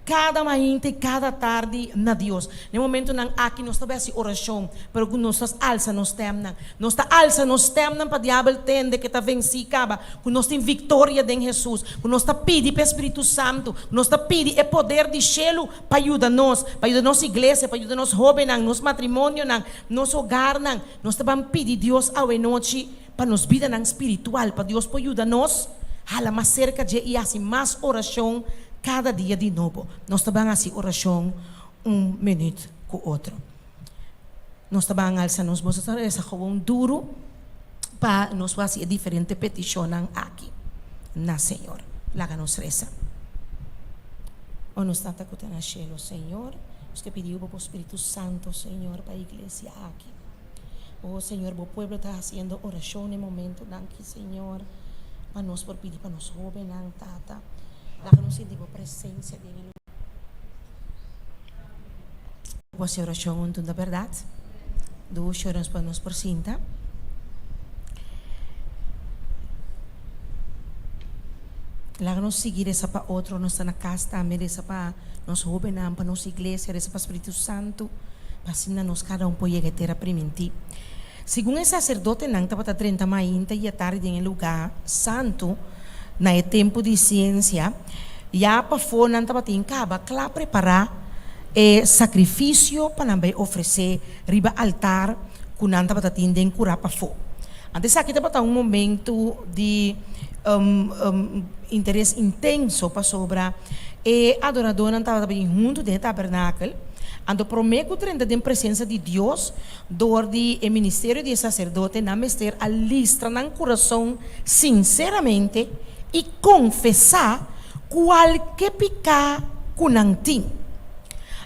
cada manhã e cada tarde na Deus. No momento nang aqui nós está bem oração, pero quando nós está alça nos stem nós está alça nos stem para diabo tende que está venci caba, quando nós tem vitória de Jesus, quando nós está pedi para Espírito Santo, nós está pedi o poder de cielo para ajudar nós igreja, para ajudar nós jovens, nós matrimônio, nós hogar, nós está pedi Deus a noite para nos vida espiritual, para Deus para ajudar nós, hala mais cerca de e assim mais oração cada dia de novo. Nós estamos assim oração minuto com outro. Nós estamos alça nos bolsos essa com duro para nós fazer diferente petição aqui na Senhor. Lá que nos reza. O nós está com na cielo, Senhor. Nós te pedimos para o Espírito Santo, Senhor, para a igreja aqui. Oh Senhor, o povo está fazendo oração no momento aqui, Senhor. Para nós por pedir para nós jovens, tata. Lá que nós sentimos a presença dele. Você oração unto da verdade. Duas choramos para nós por cinta. Lá que nós seguir essa para outro, nós está na casa também, essa para nós jovens, para nossa igreja, essa para o Espírito Santo, para assim nós cada pode ter a primentir. Segundo o sacerdote, não estava 30 maio e a tarde em lugar santo, na tempo de ciência, já para fora não estava tem caba, claro preparar sacrifício para não oferecer riba altar, que não estava tendo curar para fora. Antes aqui estava um momento de interesse intenso para sobre e adorador não estava bem junto do tabernáculo. Ando prometo 30 de presença de Deus, dor de ministério de sacerdote, na mester a lista no coração sinceramente e confessar qualquer pecado que não tem.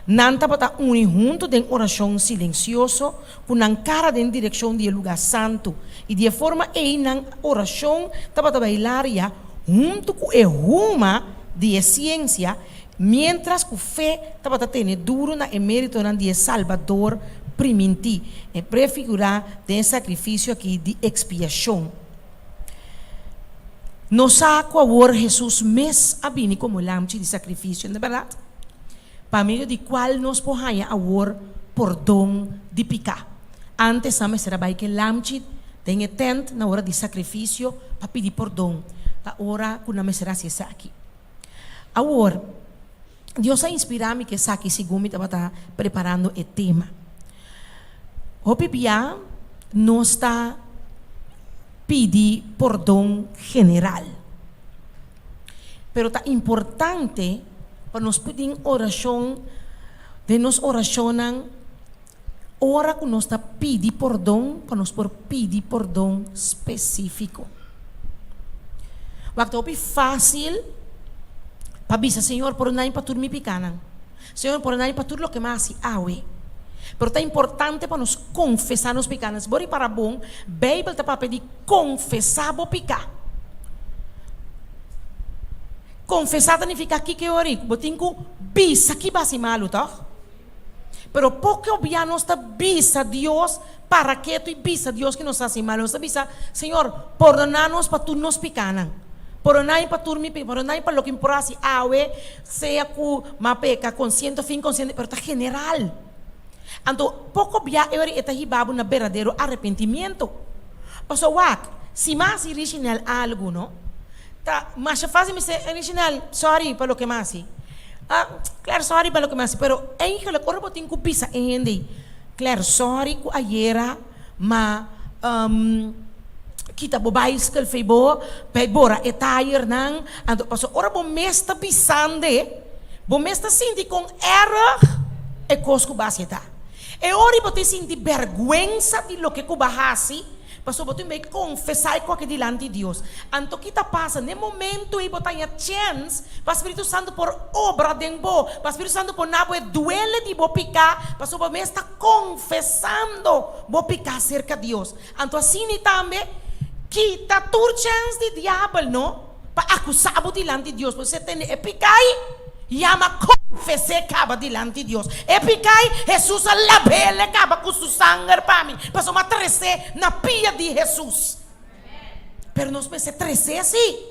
Não estava junto de oração silencioso, com a cara em direção do lugar santo. E de forma na oração estava bailar junto com a ruma de ciência, mientras que a fé estava tendo duro na emérito de Salvador primiti, e prefigurar de sacrifício aqui de expiação. Nos ha favor Jesus mes abini como lamchi de sacrifício, não é verdade? Para meio de qual nos pohaya awor perdão de picar. Antes a será vai que lamchi tem tent na hora de sacrifício para pedir perdão. A hora que não será se aqui. Agora, Deus a inspirar-me que aqui segundo estava preparando o tema. O Bíblia não está pedir perdão general. Pero está importante para nós pedir oração, de nós oracionam, ora que nós está pedir perdão, para nós por pedir perdão específico. Waktu opi fácil, para bisa Senhor, por não para tudo me picanan. Senhor, por não para tudo lo que mais awe. Pero está importante para nós confessar nos picanas. Bori para bom, Bíblia está para pedir confessar bo picar. Confessar significa aqui que ori, botinho bisa que basi malo, tá? Pero porque obvia nós está bisa Deus para que tu bisa Deus que nos hace malo. Nós está bisa, Senhor, perdonar-nos para tudo nos picanan. Poronai para turmi, poronai para lo que importa awe, sea ku mapeca consciente, fin consciente, pero está general. Então, pouco bia ori eta hibabo na verdadeiro arrependimento. Paso wak, si mais original algo, no? Tá, mas faz me ser original, sorry para lo que mais. Claro, sorry para lo que mais, pero em que lo corpo tem cupisa ende. Claro, sorry ku ayera ma kita bobais que fez boa, pebora etair nang, ando paso ora bom mesta pisande, bom mesta sinti com erro e cosco baseta. E ora bote sinti vergüenza de lo que cubahasi, Pastor, botar meio que confessar com aquele diante de Deus. Então, o que está passando? No momento, e botar a chance para o Espírito Santo por obra de bo, para o Espírito Santo por nabo é duele de bo picar, pastor, você está confessando bo picar acerca de Deus. Então, assim também, quita tua chance de diabo, não? Para acusar diante de Deus. Você tem que picar e ama confessar acaba diante de Deus. E picar, Jesus labele acaba com seu sangue para mim. Pastor, mas trece na pia de Jesus. Pero nós pensamos trece assim.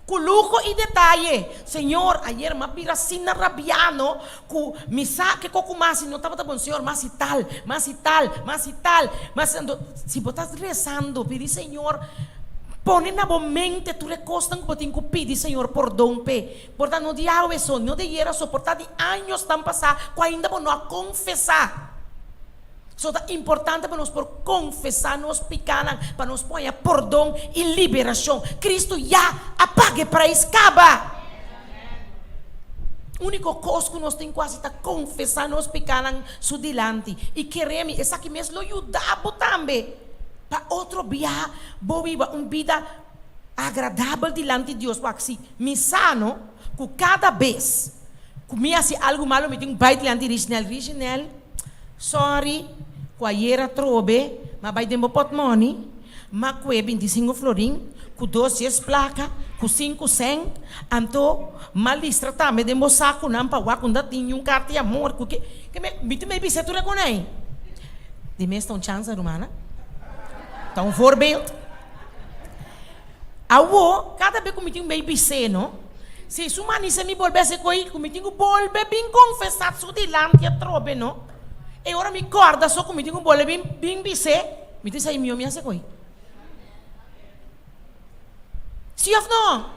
Com luxo e detalhe. Senhor, ayer uma piracina rabiano com misa que coco mais não estava bom, Senhor, mais e tal, mais e tal, mais e tal. Mas se botas rezando, pedir Senhor, põe na boa mente tu recostas que botem que pedir Senhor perdão pe. Portanto, não diabo isso, não de era suportar de anos estão passar, que ainda não a confessar. Isso é importante para nós por confessar nos pecados, para nos pôr perdão e liberação. Cristo já apague para escapa. O único coisa que nós temos quase é confessar nos pecados su dilante. E queremos, essa aqui mesmo ajudar também. Para outro dia, viva uma vida agradável diante de Deus. Porque se me sano, que cada vez que me hace algo malo, me tenho um baita diante de original. Sorry, quaera trobe, mas vai demor pot money, mas que 25 florim, com 12 placa, com 5 100, anto malistra também demor saco não para o quando tinha carta de amor, que me bisetura com aí. De mês tão chance romana, tão voorbeeld. Awo, cada vez que me tenho baby seno, se su mani se me volvesse coi, que me tenho volve bem confessar su dilante a trobe, não? E ora mi corda só come dico bolle bim bise, mi dice ai mio mi hace coi. Sim ou não?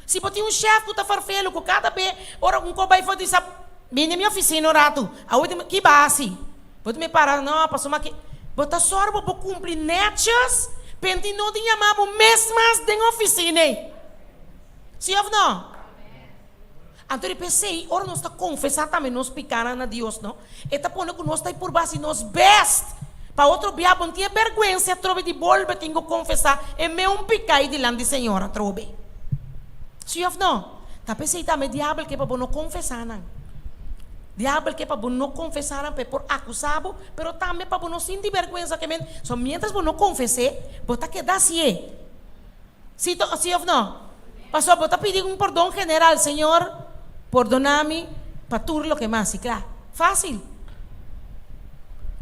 Se botar um chefe que está farfelo, que cada vez, ora um cobai foi dizer, vem na minha oficina, rato, a outra que base, pode me parar, não, passou uma que, botar sorbo para cumprir netas, penti não tinha mais o mês mais de oficina. Sim ou não? Então eu pensei, ora nós está confessando também nos pecados a Deus, não? Eta põe que nós está por base nos best. Para outro dia, não tinha vergonha, trobe de bolbe, tenho que confessar, é meu pecado diante da Senhora, trobe. Sim ou não? Tá pensei também, diabo que é para não confessar, não? Diabo que é para não confessar, não? Por acusado, mas também para não sentir vergonha, que só mientras não confessar, você queda assim. Sim ou não? Pastor, você pedir um perdão general, Senhor. Perdoname para tudo o que mais, claro. Fácil.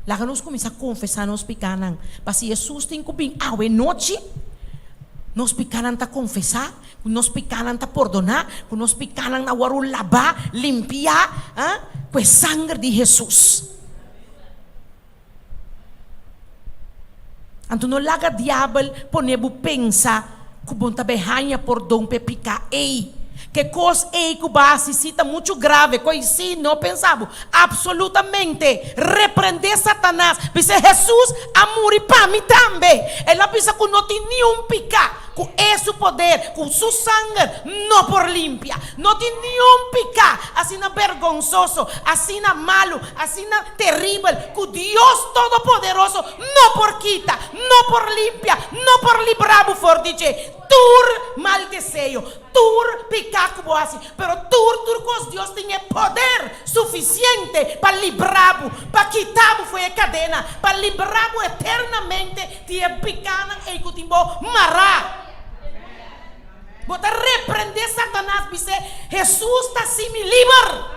Lá que nós começamos a confessar nos pecados. Para se Jesus tem que vir à noite, nos pecados está confessar, nos pecados está perdonar, nos pecados está lavar, limpar, com o sangue de Jesus. Então não laga diabo ponebu pensa que bom tá berranha perdão pe picar ei. Que coisa é que base cita muito grave, coisa sim, não pensava, absolutamente, repreender Satanás, disse Jesus, amor para mim também, ela pensa que não tem nenhum pecado, com esse poder, com seu sangue, não por limpia, não tem nenhum pecado, assim vergonzoso, assim malo, assim terrível, que Deus Todo-Poderoso, não por quita, não por limpia, não por livrar o forte, tur mal desejo, tur pecado, pero tur Deus tem poder suficiente para livrar-o, para quitar-o foi a cadena, para livrar-o eternamente de pecado e que timbo mará. Bota repreender Satanás, dice Jesus está assim me livre.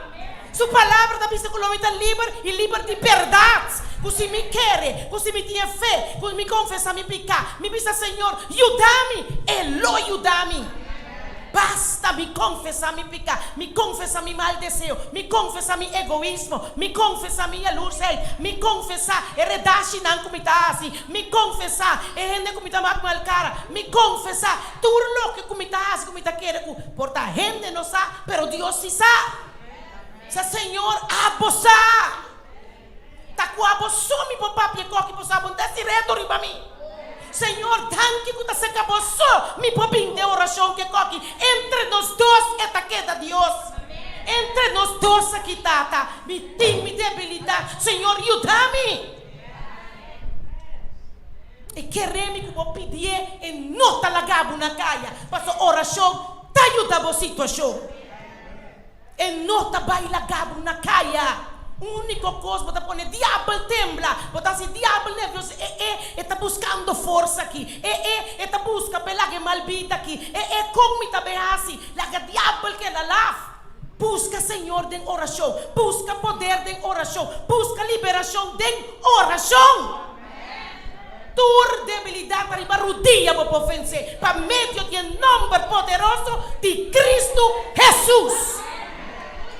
Sua palavra está dizendo que o homem está livre e livre de verdade. Que se me quer, que se me tem fé, que me confessa me pecado, me diz Senhor, ajuda-me, Ele ajuda-me. Basta me confessar me pecado, me confessar me mal desejo, me confessar me egoísmo, me confessar minha luz, me confessar heredade não como está assim, me confessar gente como está mal cara, me confessar tudo que como está assim, como está querendo, porque a gente não sabe, pero Deus sim sabe. Se Senhor abusar, tá com abusou me papá pecou que você abundar direto para mim. Senhor, tanque que você acabou só me popin de oração que coque entre nós dois esta queda Deus. Entre nós dois aqui tá, me tem me debilidade. Senhor, ajuda-me. E queremos que vos pedir e não tá lagabo na caia. Para oração, tá ajudando a situação. E não tá vai lagabo na caia. Única coisa, você pode diabo tembla, você se diabo nervoso, está buscando força aqui, está buscando pela malvida aqui, como está bem assim, la diabo que la lava. Busca Senhor de oração, busca poder de oração, busca liberação de oração. Tua debilidade para rodilha para vencer, para meio do nome poderoso de Cristo Jesus.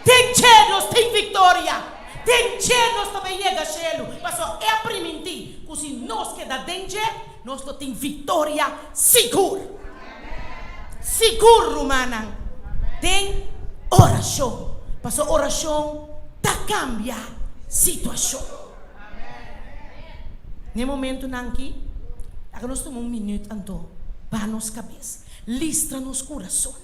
Tem céus, tem vitória. Tem céus também chega céu. Mas é para mentir, que se nós queda dentro, nós temos vitória segura. Seguro, romana. Tem oração. Mas a oração tá cambia situação. No momento aqui, nós temos minuto então, para nos cabeça, listra nos coração.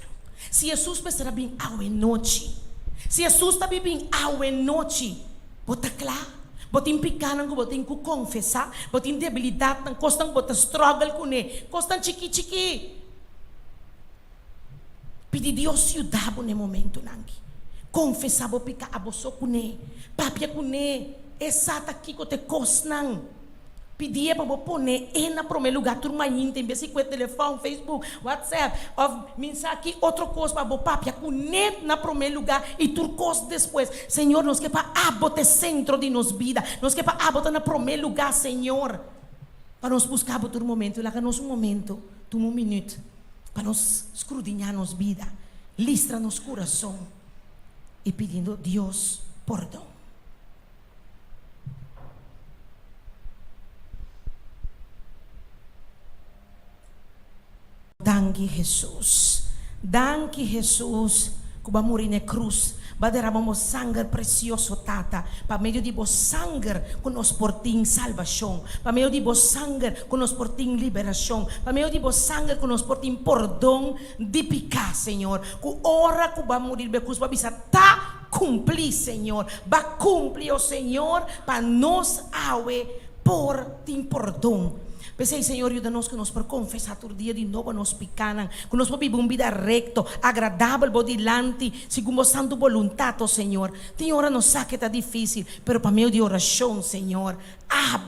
Se Jesus será bem ao noite, se Jesus está bem ao noite, bota claro, bota impicando que bota que confessar, bota debilidade, não custa bota struggle com ele, custa chiqui. Pedi Deus ajudar no momento aqui, confessar bota picar a bolsa com ele, papia com ele, exata aqui que te costa pedia para pôr na primeiro lugar, turma tem vez com telefone, Facebook, WhatsApp, mensagem aqui, outra coisa para papia com na primeiro lugar e tudo coisa depois. Senhor, nós que para abotar centro de nos vida, nós que para abotar na primeiro lugar, Senhor, para nós buscar por todo momento, lá que nós momento, um minuto, para nós escudriñar nos vida, listra nos coração e pedindo Deus perdão. Danke Jesus, que vai morrer na cruz, vai derramar sangue precioso, Tata, para meio de vos sangue que nós portim salvação, para meio de vos sangue que nós portim liberação, para meio de vos sangue que nós portim perdão de pecar, Senhor, que hora que vai morrer na cruz, vai bisa tá cumprir, Senhor, vai cumprir o Senhor, para nós awe por tim perdão. Pensei, Senhor, ajuda-nos que nós para confessar todo dia de novo nos picanan, que nós para viver uma vida recta, agradável, bodilante, segundo a santa vontade, Senhor. Tem hora não sabe que está difícil, mas para meio de oração, Senhor,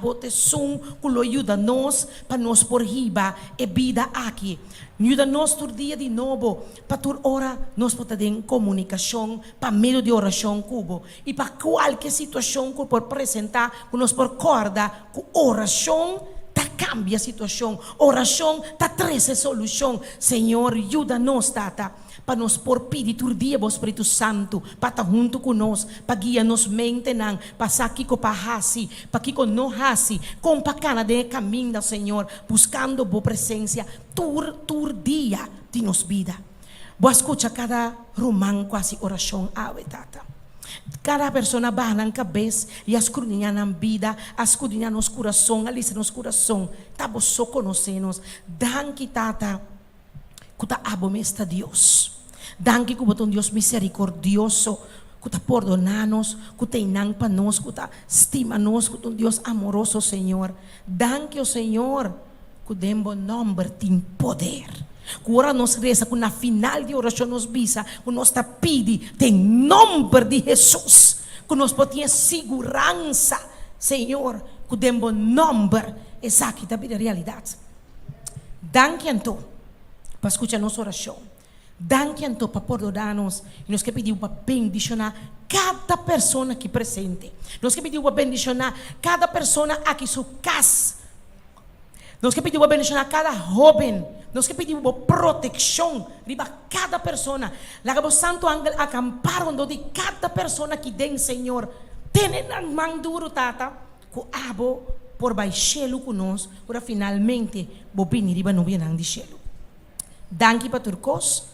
bote som que lo ajuda-nos para nos por riba e vida aqui. Ajuda-nos todo dia de novo, para toda hora nós podemos ter comunicação, para meio de oração, cubo, e para qualquer situação que por apresentar, que nós por corda, que oração cambia a situação, oração tá traz a solução. Senhor, ajuda-nos, Tata, para nos por pedir todo dia o Espírito Santo, para estar junto conosco, para guiar-nos mente, para sair com para hasi, para que não hasi, com para cada de caminho, Senhor, buscando a presença todo dia de nos vida. Vou escutar cada romano quase oração, Tata. Cada pessoa vai na cabeça e escudriñar na vida, escudriñar nos coração, alisa nos coração. Tá só conhecemos. Danke, Tata, que tá abomesta Deus. Danke que botou Deus misericordioso, que tá perdonar-nos, que tem nan para nós, que tá estima-nos, que Deus amoroso, Senhor. Danke, Senhor, que dem bom nome tem poder. Que ora nos reza, que na final de oração nos visa, que nós está pedindo, tem nome de Jesus, que nós podemos segurança, Senhor, que dem bom nome, essa aqui está a realidade. Danke então, para escutar nossa oração. Danke então, para perdonar-nos, e nós que pedimos para bendicionar cada pessoa aqui presente. Nós que pedimos para bendicionar cada pessoa aqui em sua casa. Nós que pedimos para bendicionar cada jovem. Nós que pedimos proteção de cada pessoa. Lagamos santo ángel acampar onde cada pessoa que tem, Senhor. Tenen a mão duro, Tata. Que abo por baixelo conosco. Para finalmente, bobini riba no bien de cielo. Danke para turcos.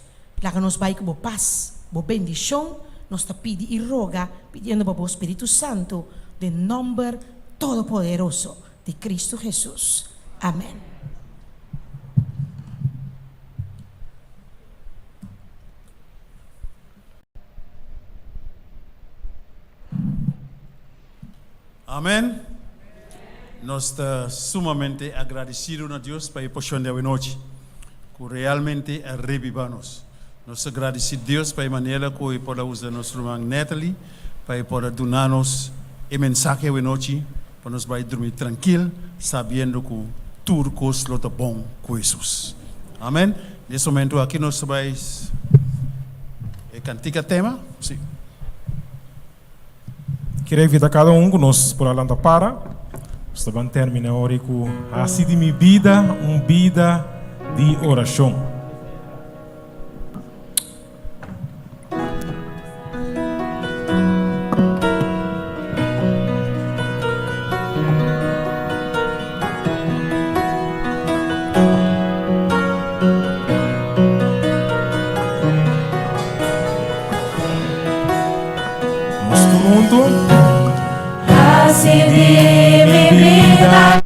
Lagamos vai com paz, bendição. Nós te pedi e roga, pedindo para o Espírito Santo, de nome todo-poderoso de Cristo Jesus. Amém. Amén. nós estamos sumamente agradecidos a Deus para a porção de hoje, que realmente é revivanos. Nós agradecemos a Deus para a maneira que pode usar nosso irmão Natalie, para poder dar-nos a mensagem hoje, para nós dormir tranquilo, sabendo que tudo é bom com Jesus. Amém? Nesse momento aqui nós vamos cantar tema. Sim. Queria invitar cada um conosco por lá para. Estamos terminando hoje com assim de minha vida, vida de oração. Assim de minha vida.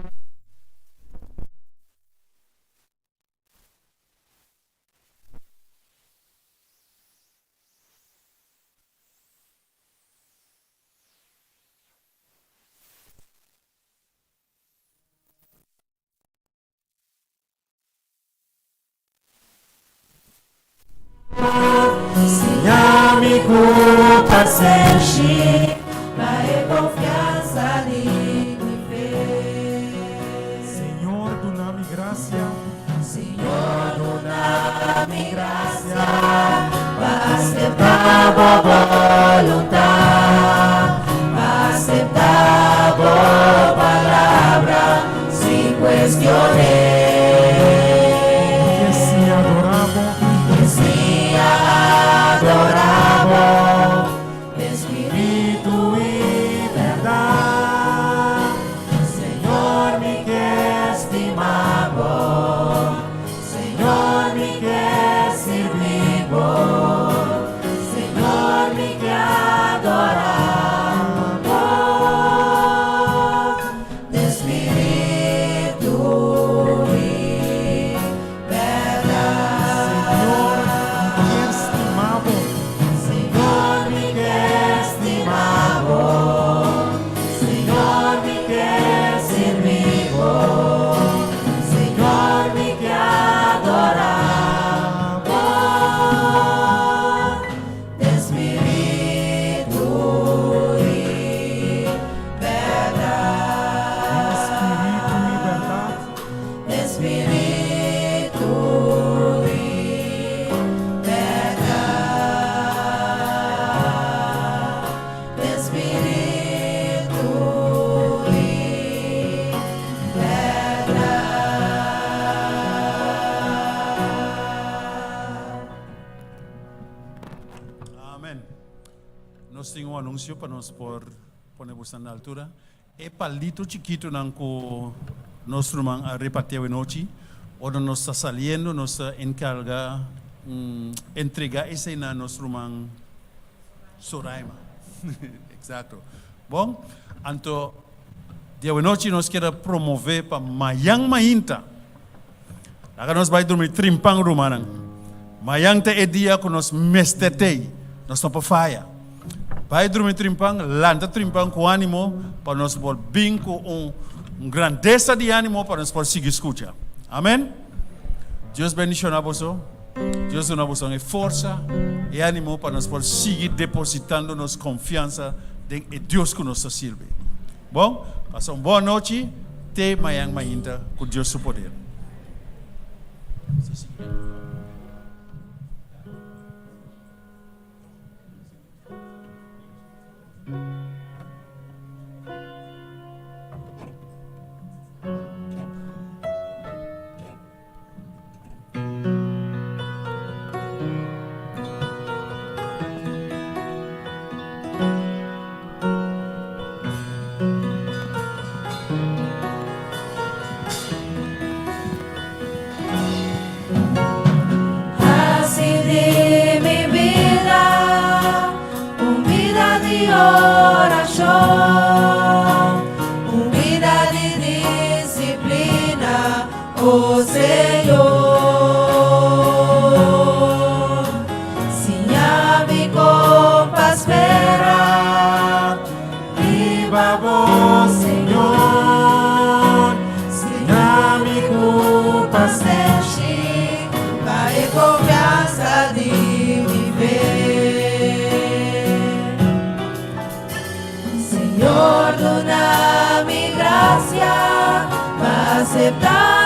Senhor, me culpa sempre. Vai confiança de me ver. Senhor, dona-me graça. Senhor, dona-me graça. Para aceitar a boa voluntad. Para aceitar a boa palavra. Sem questionar. Que se adorava. Que se adorava. Para nós ponermos na altura. É palito chiquito que nosso irmão repartiu em noite, onde nós está saliendo, nós está encarga entregar esse na nosso irmão Soraima. Exato. Bom, então, dia de noite nós queremos promover para Mayang Mahinta. Agora nós vamos dormir trimpang rumanang. Mayang te é dia que nós mestetei, nós não para faia. Vai dormir trimpang, lanta trimpang com ânimo, para nós poder vir com grandeza de ânimo, para nós poder seguir escuta. Amém? Deus bendiga a você. Deus dá a você força e ânimo para nós poder seguir depositando nossa confiança em Deus que nos serve. Bom, passa uma boa noite. Te Mayang Mahinta com Deus seu poder. Oh Senhor, Sinha-me com prospera, viva o Senhor. gracia, va a aceptar